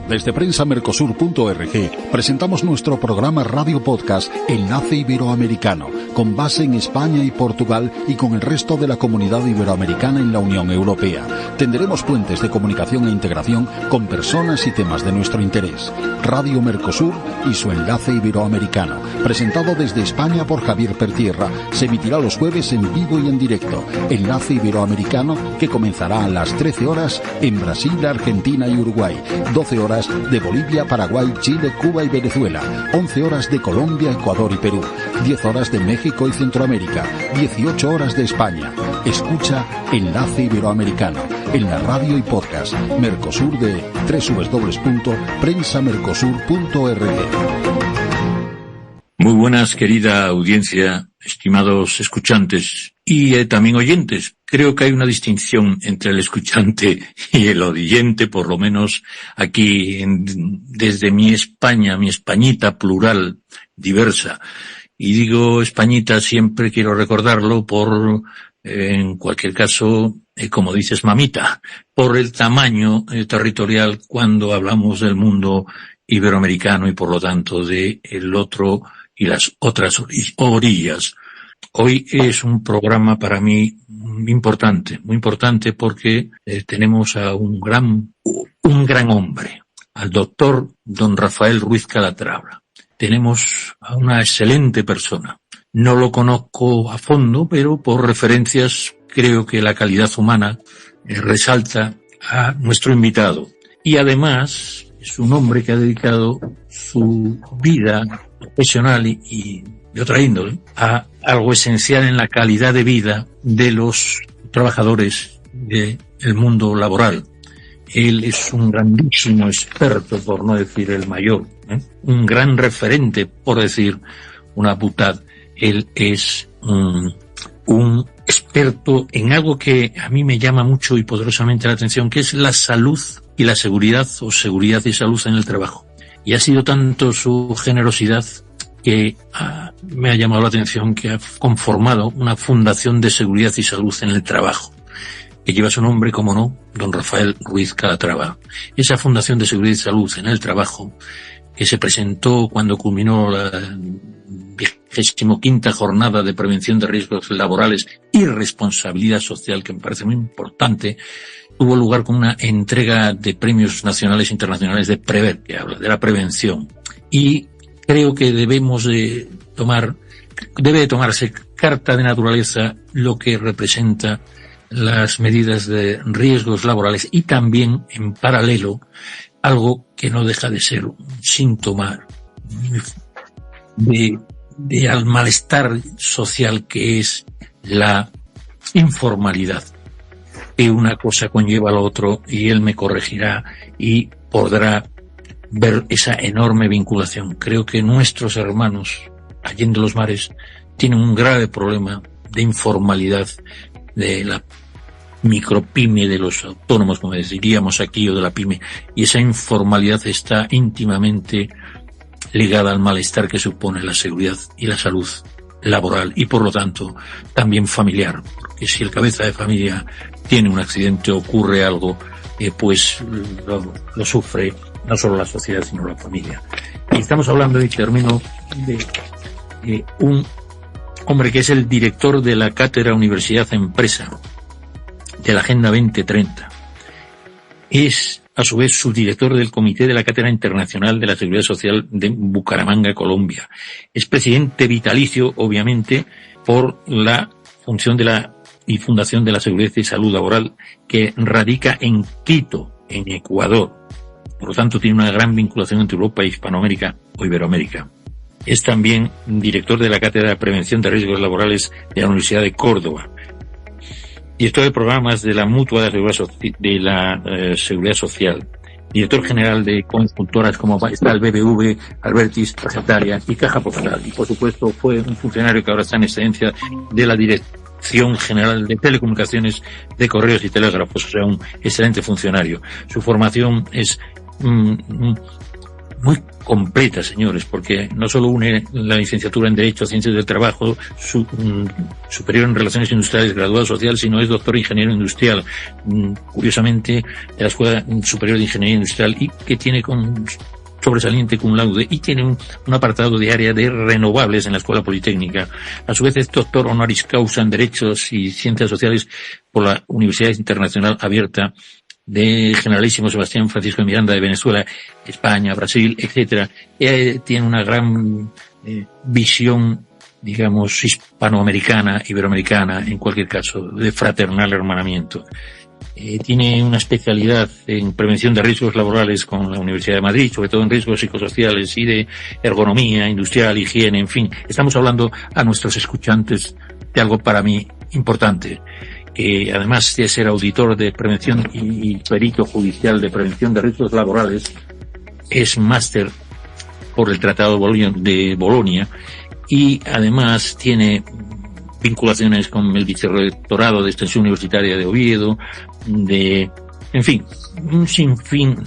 Desde prensamercosur.org presentamos nuestro programa radio podcast Enlace Iberoamericano, con base en España y Portugal y con el resto de la comunidad iberoamericana en la Unión Europea. Tendremos puentes de comunicación e integración con personas y temas de nuestro interés. Radio Mercosur y su Enlace Iberoamericano, presentado desde España por Javier Pertierra, se emitirá los jueves en vivo y en directo. Enlace Iberoamericano, que comenzará a las 13 horas en Brasil, Argentina y Uruguay, 12 horas de Bolivia, Paraguay, Chile, Cuba y Venezuela, 11 horas de Colombia, Ecuador y Perú, 10 horas de México y Centroamérica, 18 horas de España. Escucha Enlace Iberoamericano en la radio y podcast Mercosur de www.prensamercosur.org. Muy buenas, querida audiencia, estimados escuchantes y también oyentes. Creo que hay una distinción entre el escuchante y el oyente, por lo menos aquí desde mi España, mi Españita plural, diversa. Y digo Españita, siempre quiero recordarlo en cualquier caso, como dices, mamita, por el tamaño territorial cuando hablamos del mundo iberoamericano y por lo tanto de el otro y las otras orillas. Hoy es un programa para mí muy importante porque tenemos a un gran hombre, al doctor don Rafael Ruiz Calatrava. Tenemos a una excelente persona. No lo conozco a fondo, pero por referencias creo que la calidad humana resalta a nuestro invitado. Y además es un hombre que ha dedicado su vida profesional y de otra índole a algo esencial en la calidad de vida de los trabajadores del mundo laboral. Él es un grandísimo experto, por no decir el mayor, un gran referente, por decir una butad. Él es un experto en algo que a mí me llama mucho y poderosamente la atención, que es la salud y la seguridad, o seguridad y salud en el trabajo. Y ha sido tanto su generosidad que me ha llamado la atención que ha conformado una fundación de seguridad y salud en el trabajo, que lleva su nombre, como no, don Rafael Ruiz Calatrava. Esa fundación de seguridad y salud en el trabajo, que se presentó cuando culminó la 25ª jornada de prevención de riesgos laborales y responsabilidad social, que me parece muy importante, tuvo lugar con una entrega de premios nacionales e internacionales de Prever, que habla de la prevención. Y creo que debe tomarse carta de naturaleza lo que representa las medidas de riesgos laborales y también, en paralelo, algo que no deja de ser un síntoma al malestar social, que es la informalidad. Que una cosa conlleva a lo otro y él me corregirá y podrá ver esa enorme vinculación. Creo que nuestros hermanos, allende los mares, tienen un grave problema de informalidad, de la micropyme, de los autónomos, como diríamos aquí, o de la pyme, y esa informalidad está íntimamente ligada al malestar que supone la seguridad y la salud laboral y por lo tanto también familiar, porque si el cabeza de familia tiene un accidente o ocurre algo, pues lo sufre no solo la sociedad sino la familia. Y estamos hablando, y termino, de un hombre que es el director de la Cátedra Universidad Empresa de la Agenda 2030. Es a su vez subdirector del Comité de la Cátedra Internacional de la Seguridad Social de Bucaramanga, Colombia. Es presidente vitalicio, obviamente, por la función y fundación de la Seguridad y Salud Laboral, que radica en Quito, en Ecuador. Por lo tanto, tiene una gran vinculación entre Europa, Hispanoamérica o Iberoamérica. Es también director de la Cátedra de Prevención de Riesgos Laborales de la Universidad de Córdoba. Director de programas de la Mutua de la Seguridad Social. Director general de consultoras como está el BBV, Albertis, Argentaria y Caja Postal. Y por supuesto fue un funcionario que ahora está en excedencia de la Dirección General de Telecomunicaciones, de Correos y Telégrafos, o sea, un excelente funcionario. Su formación es muy completa, señores, porque no solo une la licenciatura en Derecho, Ciencias del Trabajo, superior en Relaciones Industriales, graduado social, sino es doctor ingeniero industrial, curiosamente de la Escuela Superior de Ingeniería Industrial, y que tiene con sobresaliente cum laude, y tiene un apartado de área de renovables en la Escuela Politécnica. A su vez es doctor honoris causa en Derechos y Ciencias Sociales por la Universidad Internacional Abierta de Generalísimo Sebastián Francisco de Miranda de Venezuela, España, Brasil, etcétera. Tiene una gran visión, digamos, hispanoamericana, iberoamericana, en cualquier caso, de fraternal hermanamiento. Tiene una especialidad en prevención de riesgos laborales con la Universidad de Madrid, sobre todo en riesgos psicosociales y de ergonomía industrial, higiene, en fin. Estamos hablando a nuestros escuchantes de algo para mí importante, que además de ser auditor de prevención y perito judicial de prevención de riesgos laborales, es máster por el Tratado de Bolonia, y además tiene vinculaciones con el Vicerrectorado de Extensión Universitaria de Oviedo, en fin, un sinfín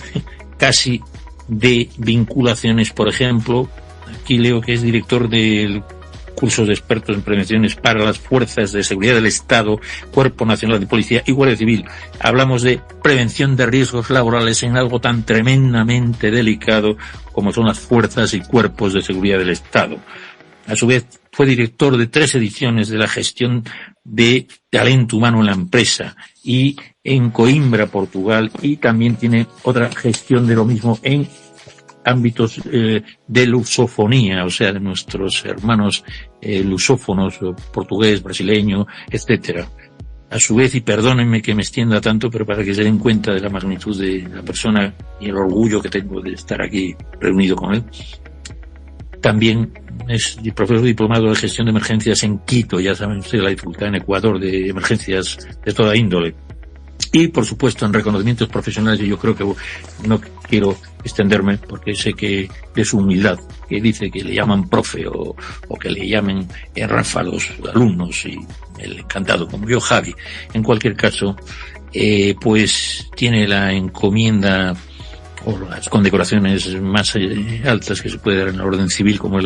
casi de vinculaciones. Por ejemplo, aquí leo que es director del cursos de expertos en prevenciones para las fuerzas de seguridad del Estado, Cuerpo Nacional de Policía y Guardia Civil. Hablamos de prevención de riesgos laborales en algo tan tremendamente delicado como son las fuerzas y cuerpos de seguridad del Estado. A su vez, fue director de 3 ediciones de la gestión de talento humano en la empresa y en Coimbra, Portugal, y también tiene otra gestión de lo mismo en ámbitos de lusofonía, o sea, de nuestros hermanos lusófonos, portugués, brasileño, etcétera. A su vez, y perdónenme que me extienda tanto, pero para que se den cuenta de la magnitud de la persona y el orgullo que tengo de estar aquí reunido con él, también es profesor diplomado de gestión de emergencias en Quito, ya saben ustedes la dificultad en Ecuador de emergencias de toda índole. Y, por supuesto, en reconocimientos profesionales, y yo creo que no quiero extenderme porque sé que de su humildad, que dice que le llaman profe o que le llamen Rafa los alumnos, y el encantado, como yo, Javi. En cualquier caso, pues tiene la encomienda o las condecoraciones más altas que se puede dar en la orden civil, como es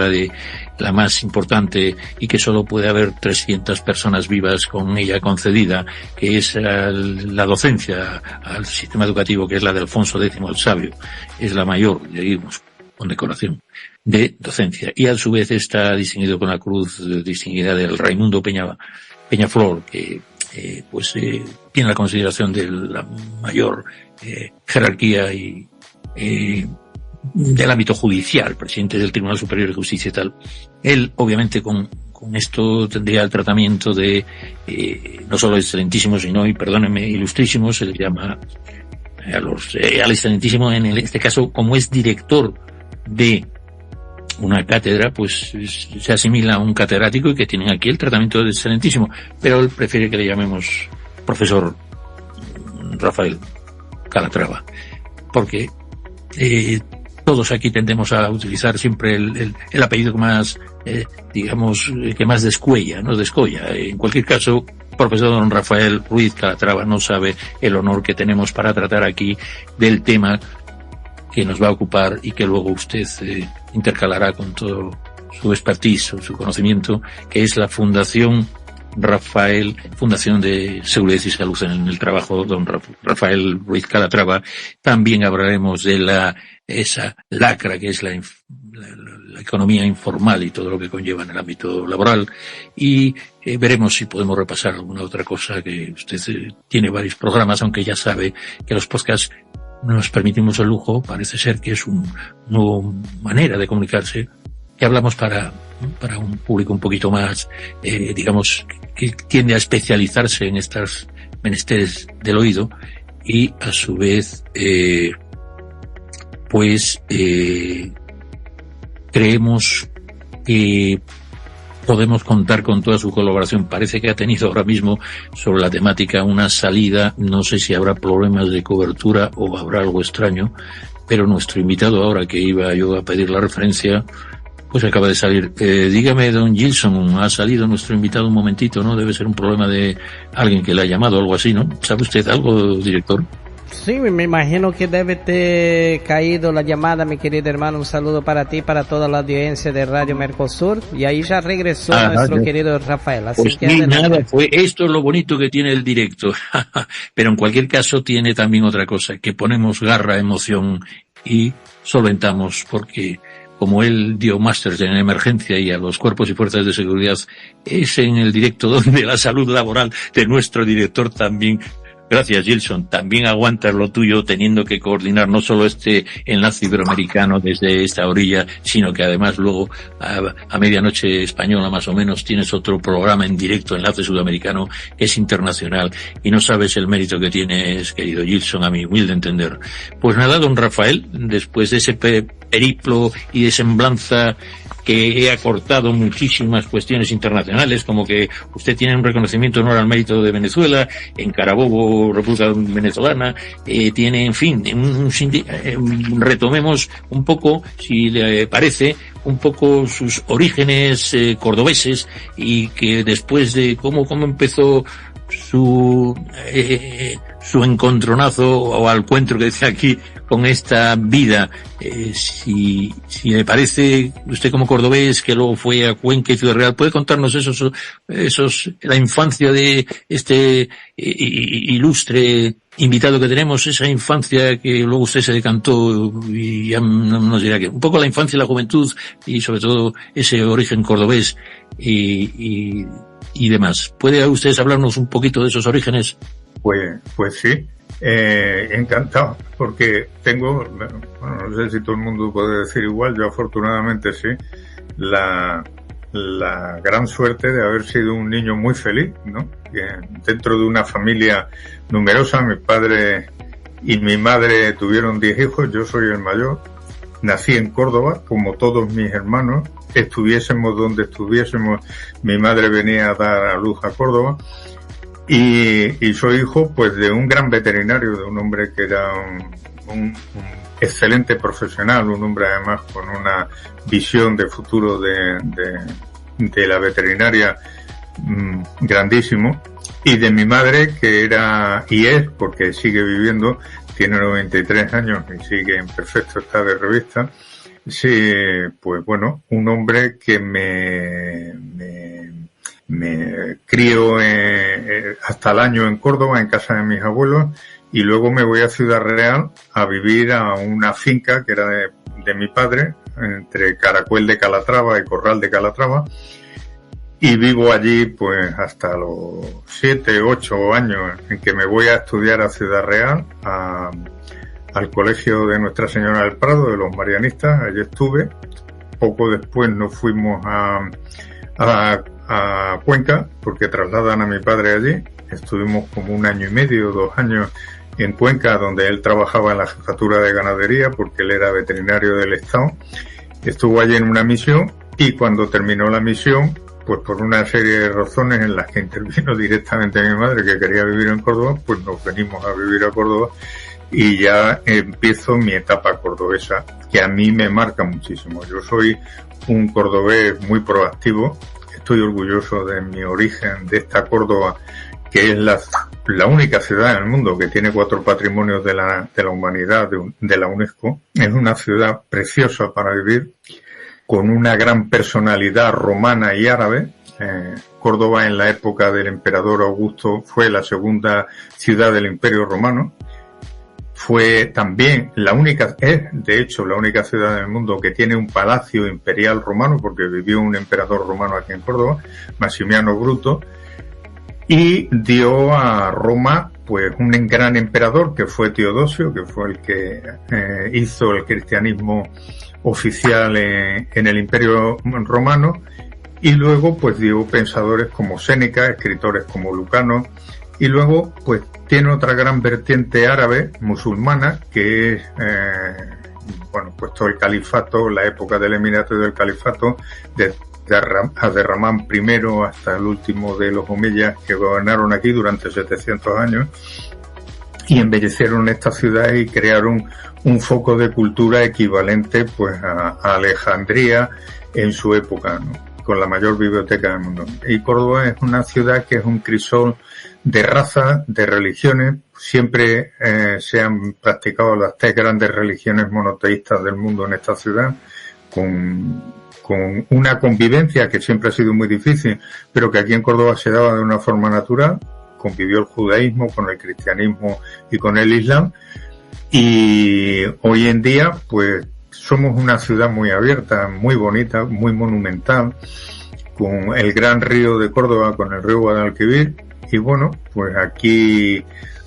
la más importante y que solo puede haber 300 personas vivas con ella concedida, que es la docencia al sistema educativo, que es la de Alfonso X el Sabio. Es la mayor, digamos, condecoración de docencia. Y a su vez está distinguido con la cruz distinguida del Raimundo Peñaflor, que tiene la consideración de la mayor jerarquía y del ámbito judicial, presidente del Tribunal Superior de Justicia y tal. Él, obviamente, con esto tendría el tratamiento de no solo excelentísimo, sino, y perdónenme, ilustrísimo. Se le llama al excelentísimo, en este caso, como es director de una cátedra, pues se asimila a un catedrático, y que tienen aquí el tratamiento de excelentísimo, pero él prefiere que le llamemos profesor Rafael Calatrava, porque todos aquí tendemos a utilizar siempre el apellido que más, que más descuella, no descolla. En cualquier caso, profesor don Rafael Ruiz Calatrava no sabe el honor que tenemos para tratar aquí del tema que nos va a ocupar y que luego usted intercalará con todo su expertise o su conocimiento, que es la Fundación Rafael, Fundación de Seguridad y Salud en el Trabajo, don Rafael Ruiz Calatrava. También hablaremos de esa lacra que es la economía informal y todo lo que conlleva en el ámbito laboral, y veremos si podemos repasar alguna otra cosa, que usted tiene varios programas, aunque ya sabe que los podcasts nos permitimos el lujo, parece ser que es una nueva manera de comunicarse, que hablamos para un público un poquito más, digamos, que tiende a especializarse en estas menesteres del oído, y a su vez, creemos que podemos contar con toda su colaboración. Parece que ha tenido ahora mismo sobre la temática una salida, no sé si habrá problemas de cobertura o habrá algo extraño, pero nuestro invitado, ahora que iba yo a pedir la referencia, pues acaba de salir. Dígame, don Gilson, ha salido nuestro invitado un momentito, ¿no? Debe ser un problema de alguien que le ha llamado o algo así, ¿no? ¿Sabe usted algo, director? Sí, me imagino que debe ter caído la llamada, mi querido hermano. Un saludo para ti, para toda la audiencia de Radio Mercosur. Y ahí ya regresó nuestro querido Rafael. Así pues que sí, nada, esto es lo bonito que tiene el directo. Pero en cualquier caso tiene también otra cosa, que ponemos garra, emoción y solventamos, porque como él dio másters en emergencia y a los cuerpos y fuerzas de seguridad, es en el directo donde la salud laboral de nuestro director también. Gracias, Gilson. También aguantas lo tuyo teniendo que coordinar no solo este enlace iberoamericano desde esta orilla, sino que además luego a medianoche española más o menos tienes otro programa en directo, enlace sudamericano, que es internacional. Y no sabes el mérito que tienes, querido Gilson, a mi humilde entender. Pues nada, don Rafael, después de ese periplo y de semblanza que he acortado muchísimas cuestiones internacionales, como que usted tiene un reconocimiento honor al mérito de Venezuela, en Carabobo, República Venezolana, tiene, en fin, retomemos un poco, si le parece, un poco sus orígenes cordobeses, y que después de cómo empezó su encontronazo o al encuentro que dice aquí con esta vida, si le parece, usted como cordobés que luego fue a Cuenca y Ciudad Real, ¿puede contarnos la infancia de este ilustre invitado que tenemos, esa infancia que luego usted se decantó y ya nos dirá que un poco la infancia y la juventud y sobre todo ese origen cordobés y demás? ¿Puede ustedes hablarnos un poquito de esos orígenes? Pues sí, encantado, porque tengo, no sé si todo el mundo puede decir igual, yo afortunadamente sí, la gran suerte de haber sido un niño muy feliz, ¿no? Dentro de una familia numerosa, mi padre y mi madre tuvieron 10 hijos, yo soy el mayor, nací en Córdoba, como todos mis hermanos, estuviésemos donde estuviésemos, mi madre venía a dar a luz a Córdoba, y soy hijo pues de un gran veterinario, de un hombre que era un excelente profesional, un hombre además con una visión de futuro de la veterinaria grandísimo, y de mi madre que era y es, porque sigue viviendo, tiene 93 años y sigue en perfecto estado de revista. Sí, pues bueno, un hombre que me crío hasta el año en Córdoba, en casa de mis abuelos, y luego me voy a Ciudad Real a vivir a una finca que era de mi padre, entre Caracuel de Calatrava y Corral de Calatrava, y vivo allí pues hasta los 7, 8 años en que me voy a estudiar a Ciudad Real, al colegio de Nuestra Señora del Prado, de los marianistas. Allí estuve. Poco después nos fuimos a Cuenca, porque trasladan a mi padre allí. Estuvimos como 1 año y medio, 2 años en Cuenca, donde él trabajaba en la jefatura de ganadería, porque él era veterinario del Estado. Estuvo allí en una misión, y cuando terminó la misión, pues por una serie de razones en las que intervino directamente mi madre, que quería vivir en Córdoba, pues nos venimos a vivir a Córdoba, y ya empiezo mi etapa cordobesa, que a mí me marca muchísimo. Yo soy un cordobés muy proactivo, estoy orgulloso de mi origen, de esta Córdoba, que es la única ciudad en el mundo que tiene 4 patrimonios de la humanidad de la UNESCO. Es una ciudad preciosa para vivir, con una gran personalidad romana y árabe. Córdoba, en la época del emperador Augusto, fue la segunda ciudad del Imperio Romano. Fue también de hecho la única ciudad del mundo que tiene un palacio imperial romano, porque vivió un emperador romano aquí en Córdoba, Maximiano Bruto, y dio a Roma pues un gran emperador que fue Teodosio, que fue el que hizo el cristianismo oficial en el Imperio Romano, y luego pues dio pensadores como Séneca, escritores como Lucano, y luego pues tiene otra gran vertiente árabe, musulmana, que es pues todo el califato, la época del emirato y del califato, de Abderramán I hasta el último de los omeyas, que gobernaron aquí durante 700 años y embellecieron esta ciudad y crearon un foco de cultura equivalente pues a Alejandría en su época, ¿no? Con la mayor biblioteca del mundo. Y Córdoba es una ciudad que es un crisol de razas, de religiones. Siempre se han practicado las 3 grandes religiones monoteístas del mundo en esta ciudad, con una convivencia que siempre ha sido muy difícil, pero que aquí en Córdoba se daba de una forma natural. Convivió el judaísmo con el cristianismo y con el islam, y hoy en día pues somos una ciudad muy abierta, muy bonita, muy monumental, con el gran río de Córdoba, con el río Guadalquivir, y bueno, pues aquí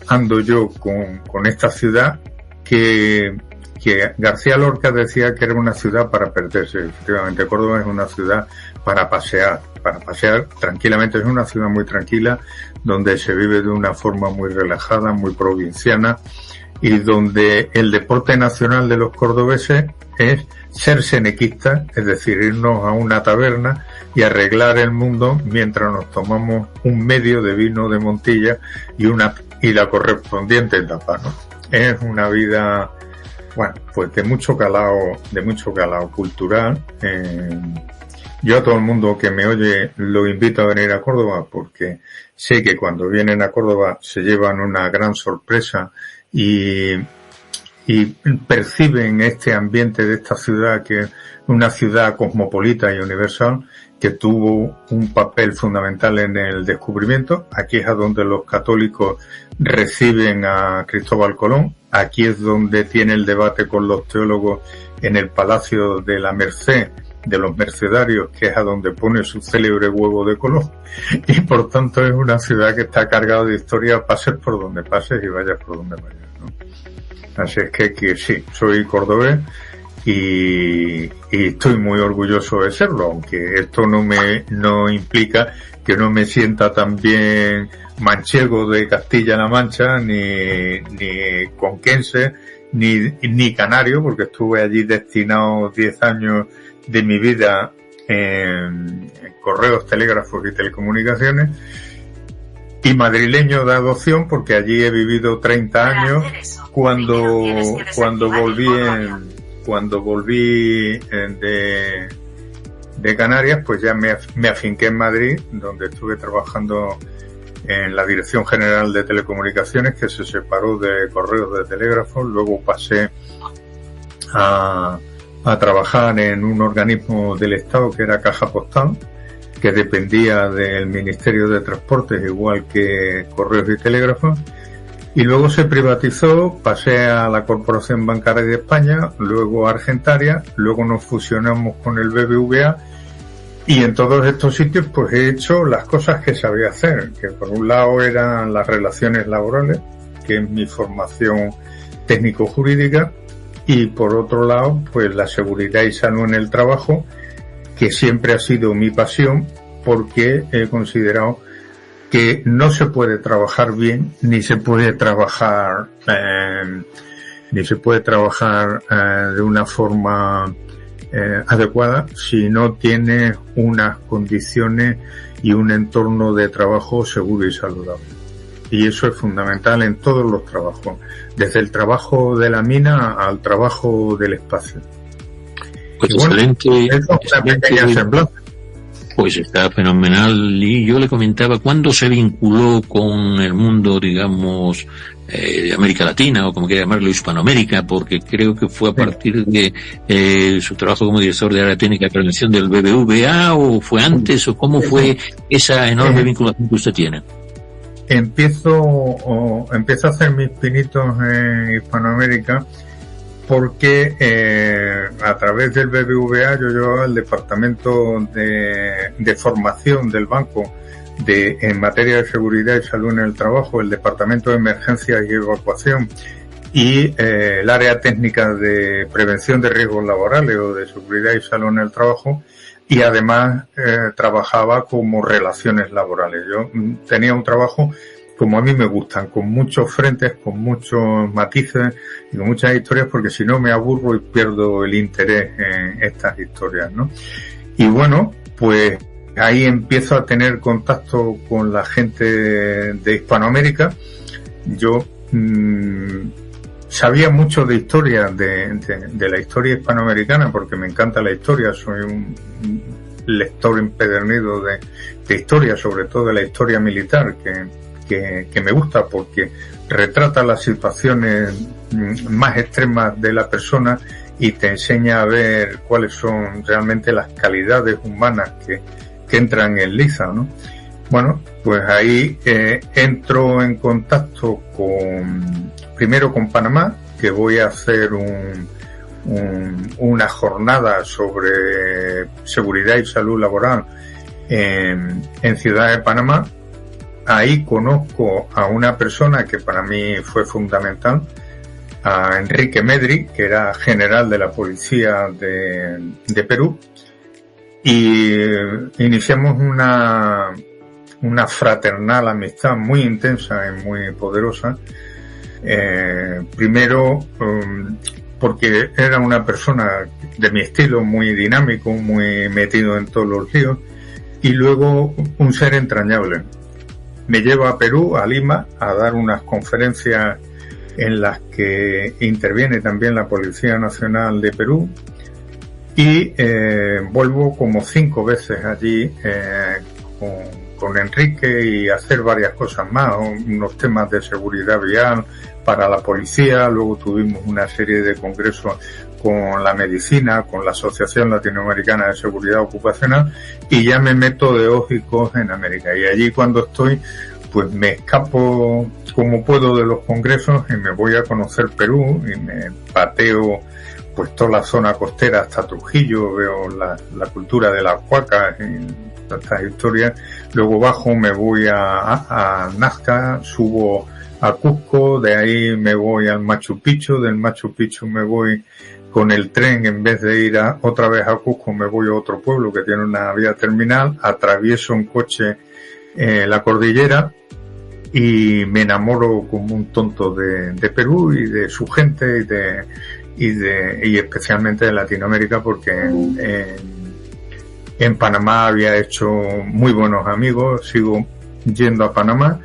ando yo con esta ciudad que García Lorca decía que era una ciudad para perderse. Efectivamente, Córdoba es una ciudad para pasear tranquilamente. Es una ciudad muy tranquila, donde se vive de una forma muy relajada, muy provinciana, y donde el deporte nacional de los cordobeses es ser senequista, es decir, irnos a una taberna y arreglar el mundo mientras nos tomamos un medio de vino de Montilla y la correspondiente tapa, ¿no? Es una vida, bueno, pues de mucho calado cultural. Yo a todo el mundo que me oye lo invito a venir a Córdoba, porque sé que cuando vienen a Córdoba se llevan una gran sorpresa y perciben este ambiente de esta ciudad, que es una ciudad cosmopolita y universal, que tuvo un papel fundamental en el descubrimiento. Aquí es a donde los católicos reciben a Cristóbal Colón. Aquí es donde tiene el debate con los teólogos en el Palacio de la Merced, de los Mercedarios, que es a donde pone su célebre huevo de Colón. Y por tanto es una ciudad que está cargada de historia, pases por donde pases y vayas por donde vayas, ¿no? Así es que sí, soy cordobés y estoy muy orgulloso de serlo, aunque esto no implica que no me sienta también manchego de Castilla-La Mancha, ni conquense, ni canario, porque estuve allí destinado 10 años de mi vida en correos, telégrafos y telecomunicaciones, y madrileño de adopción, porque allí he vivido 30 años. Cuando volví de Canarias, pues ya me afinqué en Madrid, donde estuve trabajando en la Dirección General de Telecomunicaciones, que se separó de correos de telégrafos. Luego pasé a trabajar en un organismo del Estado que era Caja Postal, que dependía del Ministerio de Transportes, igual que Correos y Telégrafos. Y luego se privatizó, pasé a la Corporación Bancaria de España, luego a Argentaria, luego nos fusionamos con el BBVA, y en todos estos sitios pues he hecho las cosas que sabía hacer, que por un lado eran las relaciones laborales, que es mi formación técnico-jurídica, y por otro lado pues la seguridad y salud en el trabajo, que siempre ha sido mi pasión, porque he considerado que no se puede trabajar bien, ni se puede trabajar de una forma adecuada si no tiene unas condiciones y un entorno de trabajo seguro y saludable. Y eso es fundamental en todos los trabajos, desde el trabajo de la mina al trabajo del espacio. Pues y bueno, excelente. Es una pequeña semblanza. Pues está fenomenal. Y yo le comentaba, ¿cuándo se vinculó con el mundo, digamos, de América Latina, o como quiera llamarlo, Hispanoamérica? Porque creo que fue a partir de su trabajo como director de área técnica de prevención del BBVA, o fue antes, o cómo fue esa enorme vinculación que usted tiene. Empiezo a hacer mis pinitos en Hispanoamérica porque a través del BBVA yo llevaba el departamento de formación del banco en materia de seguridad y salud en el trabajo, el departamento de emergencias y evacuación y el área técnica de prevención de riesgos laborales o de seguridad y salud en el trabajo, y además trabajaba como relaciones laborales. Yo tenía un trabajo como a mí me gustan, con muchos frentes, con muchos matices y con muchas historias, porque si no me aburro y pierdo el interés en estas historias, ¿no? Y bueno, pues ahí empiezo a tener contacto con la gente de Hispanoamérica. Yo sabía mucho de historia, de la historia hispanoamericana, porque me encanta la historia, soy un lector empedernido de historia, sobre todo de la historia militar, que que me gusta porque retrata las situaciones más extremas de la persona y te enseña a ver cuáles son realmente las calidades humanas que entran en liza, ¿no? Bueno, pues ahí entro en contacto primero con Panamá, que voy a hacer una jornada sobre seguridad y salud laboral en Ciudad de Panamá. Ahí conozco a una persona que para mí fue fundamental, a Enrique Medri, que era general de la policía de Perú, y iniciamos una fraternal amistad muy intensa y muy poderosa. Primero porque era una persona de mi estilo, muy dinámico, muy metido en todos los líos, y luego un ser entrañable. Me lleva a Perú, a Lima, a dar unas conferencias en las que interviene también la Policía Nacional de Perú, y vuelvo como 5 veces allí con Enrique y hacer varias cosas más, unos temas de seguridad vial para la policía. Luego tuvimos una serie de congresos con la medicina, con la Asociación Latinoamericana de Seguridad Ocupacional, y ya me meto de ojicos en América. Y allí cuando estoy, pues me escapo como puedo de los congresos y me voy a conocer Perú y me pateo pues toda la zona costera hasta Trujillo, veo la cultura de las huacas y todas estas historias. Luego bajo, me voy a Nazca, subo a Cusco, de ahí me voy al Machu Picchu, del Machu Picchu me voy con el tren, en vez de ir otra vez a Cusco, me voy a otro pueblo que tiene una vía terminal, atravieso en coche la cordillera y me enamoro como un tonto de Perú y de su gente y especialmente de Latinoamérica, porque en Panamá había hecho muy buenos amigos, sigo yendo a Panamá,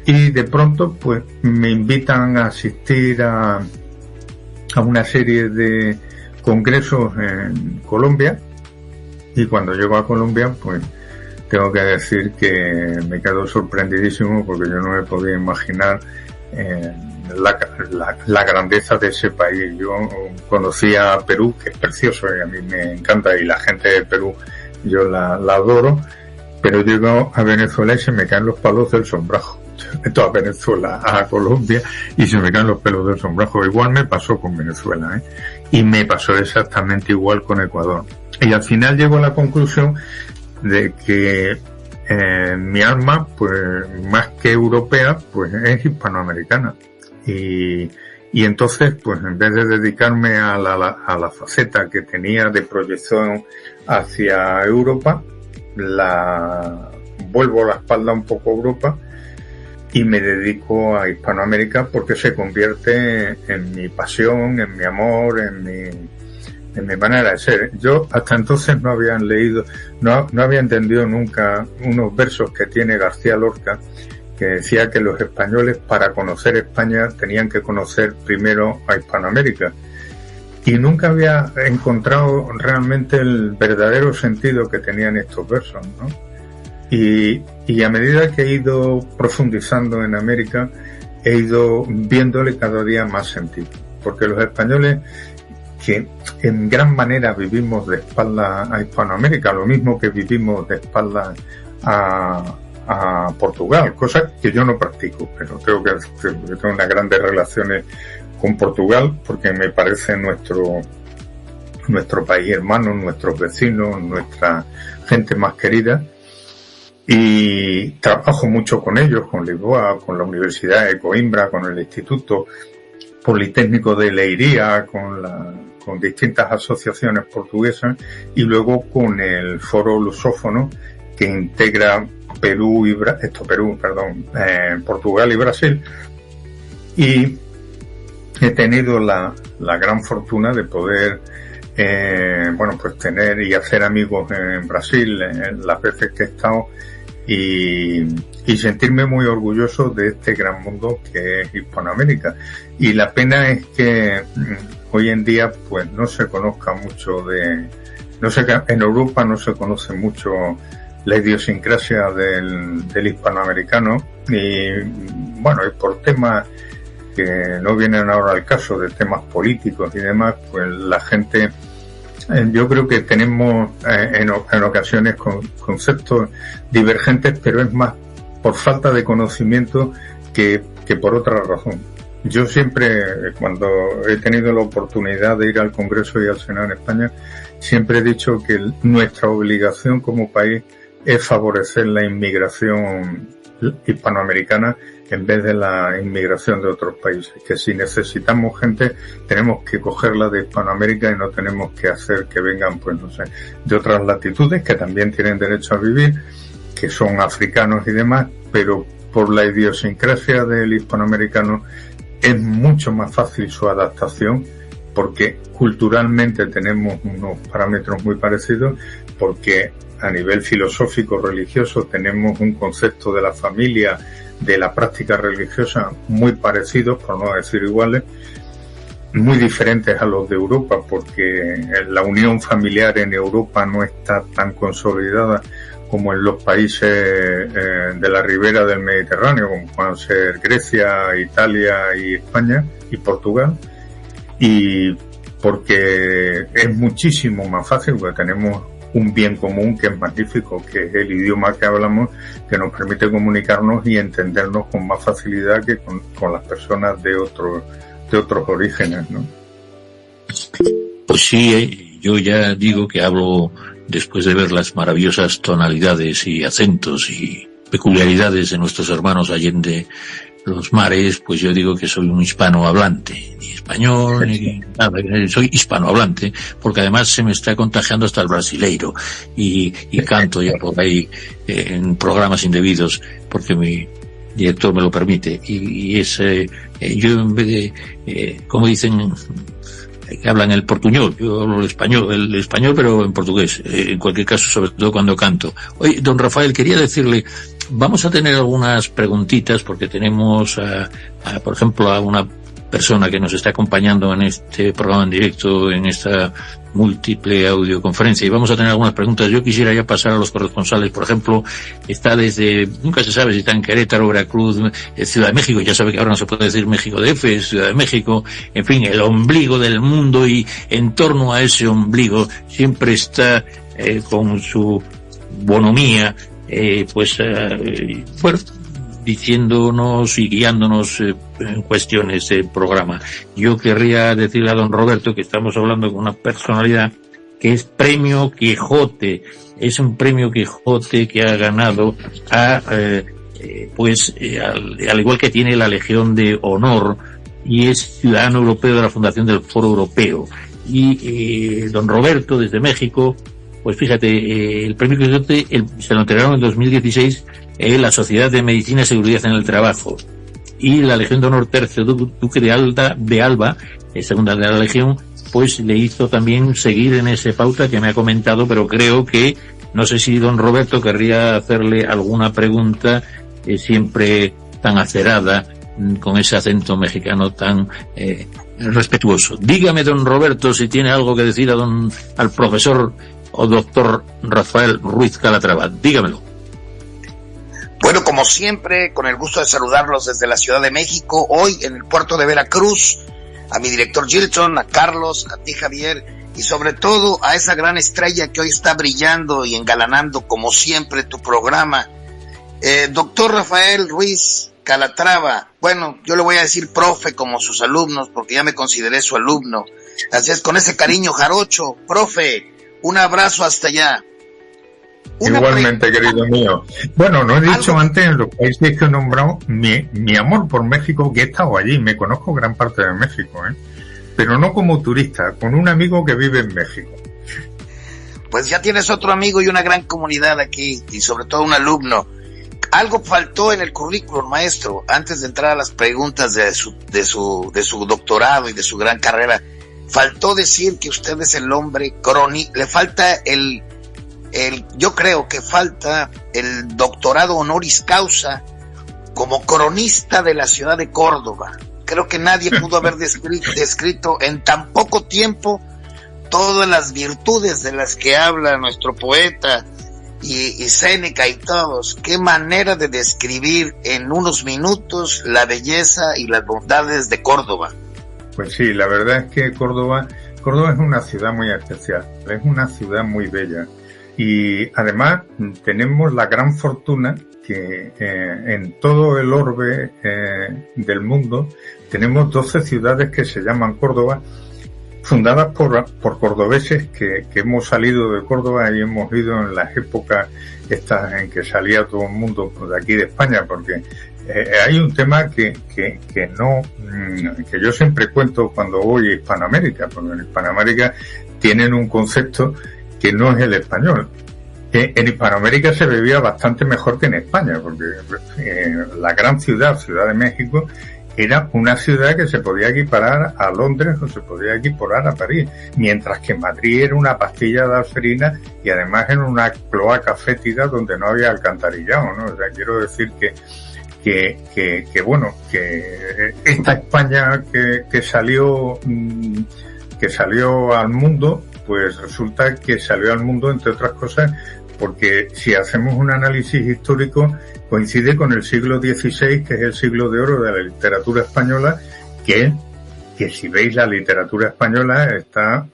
y de pronto pues me invitan a asistir a una serie de congresos en Colombia, y cuando llego a Colombia pues tengo que decir que me quedo sorprendidísimo, porque yo no me podía imaginar la grandeza de ese país. Yo conocía a Perú, que es precioso y a mí me encanta, y la gente de Perú yo la adoro, pero llego a Venezuela y se me caen los palos del sombrajo. Yo meto a Venezuela, a Colombia, y se me caen los pelos del sombrajo. Igual me pasó con Venezuela, y me pasó exactamente igual con Ecuador. Y al final llego a la conclusión de que mi alma, pues más que europea, pues es hispanoamericana. Y entonces, pues en vez de dedicarme a la faceta que tenía de proyección hacia Europa, vuelvo la espalda un poco a Europa y me dedico a Hispanoamérica, porque se convierte en mi pasión, en mi amor, en mi manera de ser. Yo hasta entonces no había entendido nunca unos versos que tiene García Lorca, que decía que los españoles, para conocer España, tenían que conocer primero a Hispanoamérica. Y nunca había encontrado realmente el verdadero sentido que tenían estos versos, ¿no? Y a medida que he ido profundizando en América, he ido viéndole cada día más sentido. Porque los españoles, que en gran manera vivimos de espaldas a Hispanoamérica, lo mismo que vivimos de espaldas a Portugal, cosa que yo no practico, pero tengo que tengo unas grandes relaciones con Portugal, porque me parece nuestro país hermano, nuestros vecinos, nuestra gente más querida, y trabajo mucho con ellos, con Lisboa, con la Universidad de Coimbra, con el Instituto Politécnico de Leiria, con distintas asociaciones portuguesas, y luego con el Foro Lusófono, que integra Portugal y Brasil. Y he tenido la gran fortuna de poder pues tener y hacer amigos en Brasil las veces que he estado, y sentirme muy orgulloso de este gran mundo que es Hispanoamérica. Y la pena es que hoy en día pues no se conozca mucho en Europa no se conoce mucho la idiosincrasia del hispanoamericano, y bueno, y por temas que no vienen ahora al caso, de temas políticos y demás, pues la gente, yo creo que tenemos en ocasiones conceptos divergentes, pero es más por falta de conocimiento que por otra razón. Yo siempre, cuando he tenido la oportunidad de ir al Congreso y al Senado en España, siempre he dicho que nuestra obligación como país es favorecer la inmigración hispanoamericana en vez de la inmigración de otros países, que si necesitamos gente tenemos que cogerla de Hispanoamérica y no tenemos que hacer que vengan, pues no sé, de otras latitudes que también tienen derecho a vivir, que son africanos y demás, pero por la idiosincrasia del hispanoamericano es mucho más fácil su adaptación, porque culturalmente tenemos unos parámetros muy parecidos, porque a nivel filosófico religioso tenemos un concepto de la familia, de la práctica religiosa muy parecidos, por no decir iguales, muy diferentes a los de Europa, porque la unión familiar en Europa no está tan consolidada como en los países de la ribera del Mediterráneo, como pueden ser Grecia, Italia y España y Portugal, y porque es muchísimo más fácil, porque tenemos un bien común que es magnífico, que es el idioma que hablamos, que nos permite comunicarnos y entendernos con más facilidad que con las personas de otros orígenes, ¿no? Pues sí, yo ya digo que hablo después de ver las maravillosas tonalidades y acentos y peculiaridades de nuestros hermanos allende los mares, pues yo digo que soy un hispanohablante, ni español, ni nada, soy hispanohablante, porque además se me está contagiando hasta el brasileiro, y canto ya por ahí en programas indebidos, porque mi director me lo permite, y es, yo en vez de, como dicen, que hablan el portuñol, yo hablo el español pero en portugués, en cualquier caso, sobre todo cuando canto. Oye, don Rafael, quería decirle, vamos a tener algunas preguntitas, porque tenemos por ejemplo, a una persona que nos está acompañando en este programa en directo, en esta múltiple audioconferencia, y vamos a tener algunas preguntas. Yo quisiera ya pasar a los corresponsales. Por ejemplo, está desde, nunca se sabe si está en Querétaro, Veracruz, Ciudad de México, ya sabe que ahora no se puede decir México DF, Ciudad de México, en fin, el ombligo del mundo, y en torno a ese ombligo siempre está con su bonomía, bueno, diciéndonos y guiándonos en cuestiones del programa. Yo querría decirle a don Roberto que estamos hablando con una personalidad que es Premio Quijote. Es un Premio Quijote que ha ganado al igual que tiene la Legión de Honor, y es ciudadano europeo de la Fundación del Foro Europeo. Y don Roberto, desde México, pues fíjate, el Premio Quijote se lo entregaron en 2016 la Sociedad de Medicina y Seguridad en el Trabajo, y la Legión de Honor Tercio Duque de Alba, segunda de la Legión, pues le hizo también seguir en ese pauta que me ha comentado, pero creo que, no sé si don Roberto querría hacerle alguna pregunta, siempre tan acerada, con ese acento mexicano tan respetuoso. Dígame, don Roberto, si tiene algo que decir al profesor o doctor Rafael Ruiz Calatrava. Dígamelo. Bueno, como siempre, con el gusto de saludarlos desde la Ciudad de México, hoy en el puerto de Veracruz, a mi director Gilson, a Carlos, a ti Javier, y sobre todo a esa gran estrella que hoy está brillando y engalanando como siempre tu programa, doctor Rafael Ruiz Calatrava. Bueno, yo le voy a decir profe como sus alumnos, porque ya me consideré su alumno, así es, con ese cariño jarocho. Profe, un abrazo hasta allá. Igualmente, querido mío. Bueno, no he dicho antes en los países que he nombrado mi amor por México, que he estado allí, me conozco gran parte de México, pero no como turista, con un amigo que vive en México. Pues ya tienes otro amigo y una gran comunidad aquí, y sobre todo un alumno. Algo faltó en el currículum, maestro, antes de entrar a las preguntas de su doctorado y de su gran carrera. Faltó decir que usted es el hombre le falta yo creo que falta el doctorado honoris causa como cronista de la ciudad de Córdoba. Creo que nadie pudo haber descrito en tan poco tiempo todas las virtudes de las que habla nuestro poeta y Séneca y todos, qué manera de describir en unos minutos la belleza y las bondades de Córdoba. Pues sí, la verdad es que Córdoba es una ciudad muy especial, es una ciudad muy bella y además tenemos la gran fortuna que en todo el orbe del mundo tenemos 12 ciudades que se llaman Córdoba, fundadas por cordobeses que hemos salido de Córdoba y hemos ido en las épocas estas en que salía todo el mundo de aquí de España, porque hay un tema que yo siempre cuento cuando voy a Hispanoamérica, porque en Hispanoamérica tienen un concepto que no es el español. En Hispanoamérica se vivía bastante mejor que en España, porque la gran Ciudad de México, era una ciudad que se podía equiparar a Londres o se podía equiparar a París, mientras que Madrid era una pastilla de aspirina y además era una cloaca fétida donde no había alcantarillado, ¿no? O sea, quiero decir que esta España que salió al mundo, pues resulta que salió al mundo entre otras cosas porque si hacemos un análisis histórico coincide con el siglo XVI, que es el siglo de oro de la literatura española, que si veis la literatura española está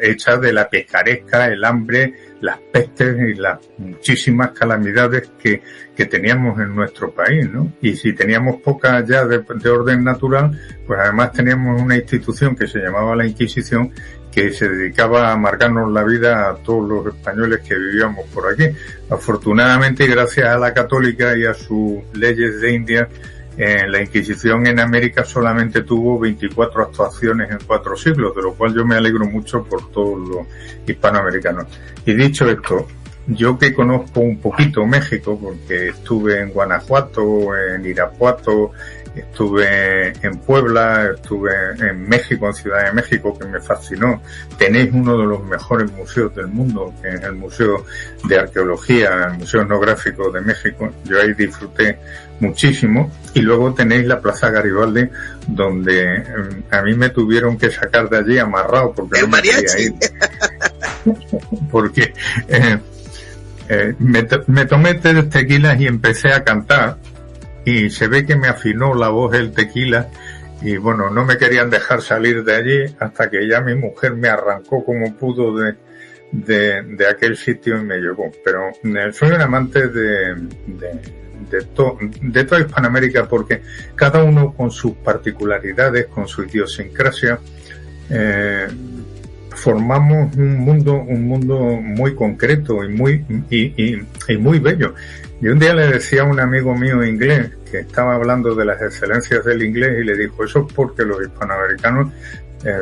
hecha de la picaresca, el hambre, las pestes y las muchísimas calamidades que teníamos en nuestro país, ¿no? Y si teníamos pocas ya de orden natural, pues además teníamos una institución que se llamaba la Inquisición, que se dedicaba a amargarnos la vida a todos los españoles que vivíamos por aquí. Afortunadamente, gracias a la católica y a sus leyes de India, la Inquisición en América solamente tuvo 24 actuaciones en 4 siglos, de lo cual yo me alegro mucho por todos los hispanoamericanos. Y dicho esto, yo que conozco un poquito México, porque estuve en Guanajuato, en Irapuato, estuve en Puebla, estuve en México, en Ciudad de México, que me fascinó. Tenéis uno de los mejores museos del mundo, que es el Museo de Arqueología, el Museo Etnográfico de México. Yo ahí disfruté muchísimo. Y luego tenéis la Plaza Garibaldi, donde a mí me tuvieron que sacar de allí amarrado, porque no me quería ir. Porque me tomé 3 tequilas y empecé a cantar. Y se ve que me afinó la voz el tequila y bueno, no me querían dejar salir de allí hasta que ya mi mujer me arrancó como pudo de aquel sitio y me llevó. Pero soy un amante de toda Hispanoamérica, porque cada uno con sus particularidades, con su idiosincrasia, formamos un mundo muy concreto y muy bello. Y un día le decía a un amigo mío inglés que estaba hablando de las excelencias del inglés y le dijo, eso es porque los hispanoamericanos